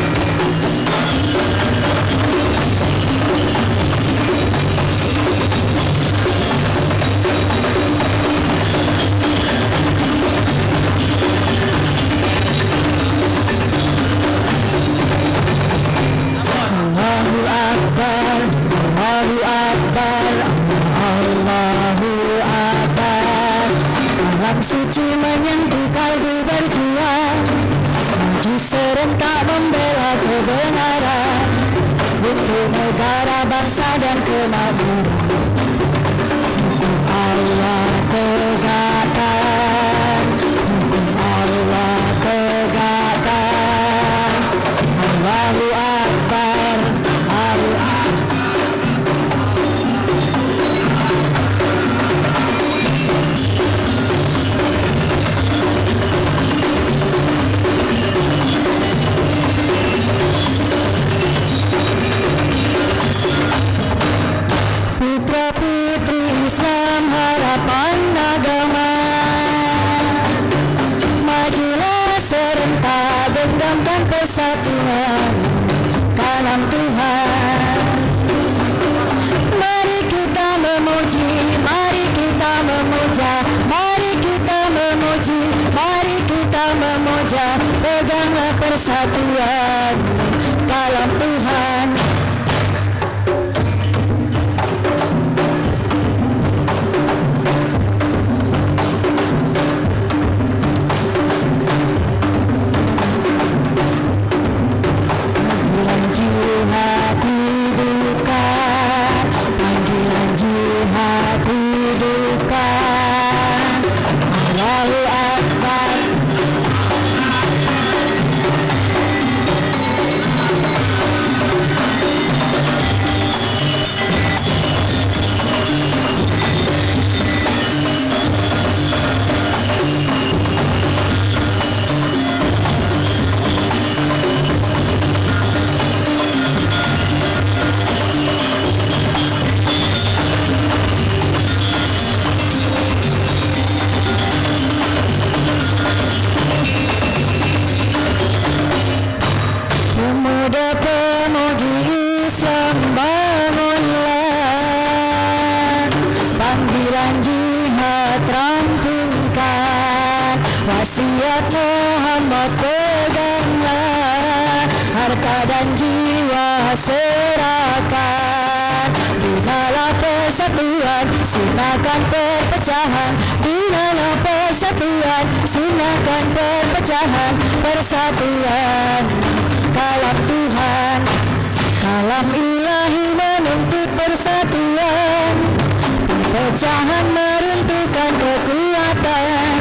Allahu Akbar, Allahu Akbar, Allahu Akbar. Alam suci menyentuh kalbu berjuang, maju serentak membela kebenaran untuk negara, bangsa dan kemakmuran. Hukum Allah tegakkan, hukum Allah tegakkan. Allahu Akbar, Allahu Akbar. memuja, peganglah persatuan kalam Tuhan. Panggilan jihad hidupan, panggilan jihad hidupan. Allahu Akbar. Pemuda-pemudi Islam bangunlah, panggilan jihad rampungkan, wasiat Muhammad peganglah, harta dan jiwa serahkan. Binalah persatuan, sinakan perpecahan. Binalah persatuan, sinakan perpecahan. Persatuan kalam Tuhan, kalam ilahi menuntut persatuan. Perpecahan meruntuhkan kekuatan,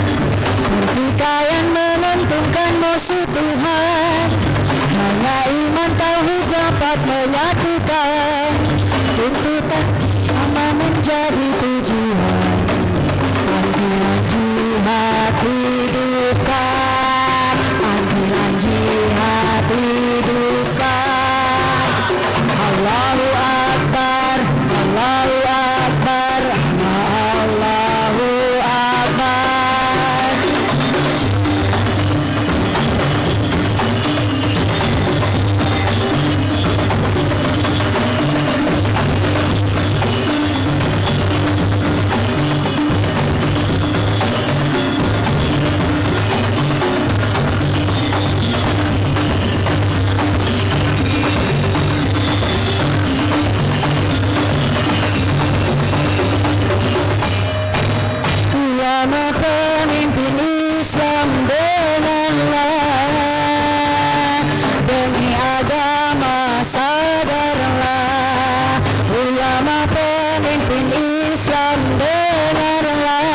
pertikaian menentukan musuh Tuhan. Hanya iman tauhid dapat menyatukan, tuntutan sama menjadi tujuan. Panggilan jihad hidupkan, panggilan jihad hidupkan. Allahu Akbar, Allahu Akbar, Allahu Akbar. Ulama pemimpin Islam dengarlah, demi agama sadarlah. Ulama pemimpin Islam dengarlah,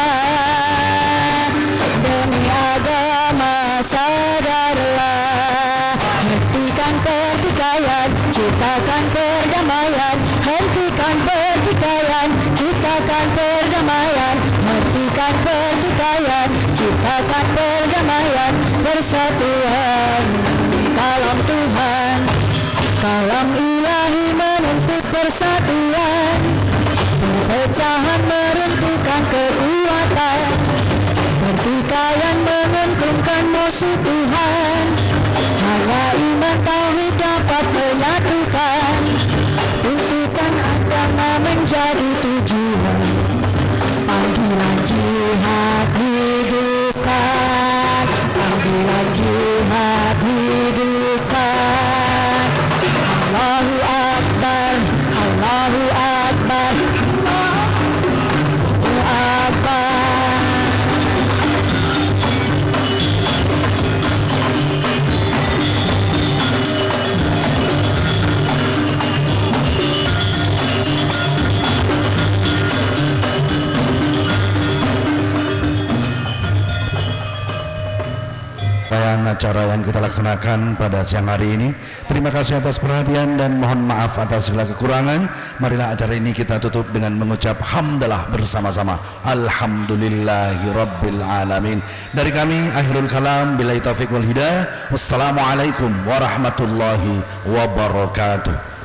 demi agama sadarlah. Hentikan pertikaian, ciptakan perdamaian. Hentikan pertikaian, ciptakan perdamaian. Hentikan pertikaian, ciptakan perdamaian. Persatuan kalam Tuhan, kalam ilahi menuntut persatuan. Perpecahan meruntuhkan kekuatan, pertikaian menentukan musuh Tuhan. Hanya iman tauhid dapat menyatukan, tuntutan agama menjadi tujuan. Panggilan jihad hidupkan, panggilan jihad hidupkan. Allahu Akbar, Allahu Akbar, Allahu Akbar. Acara yang kita laksanakan pada siang hari ini. Terima kasih atas perhatian dan mohon maaf atas segala kekurangan. Marilah acara ini kita tutup dengan mengucap hamdalah bersama-sama. Alhamdulillahi Rabbil Alamin. Dari kami akhirul kalam, billahi taufiq wal hidayah. Wassalamualaikum warahmatullahi wabarakatuh.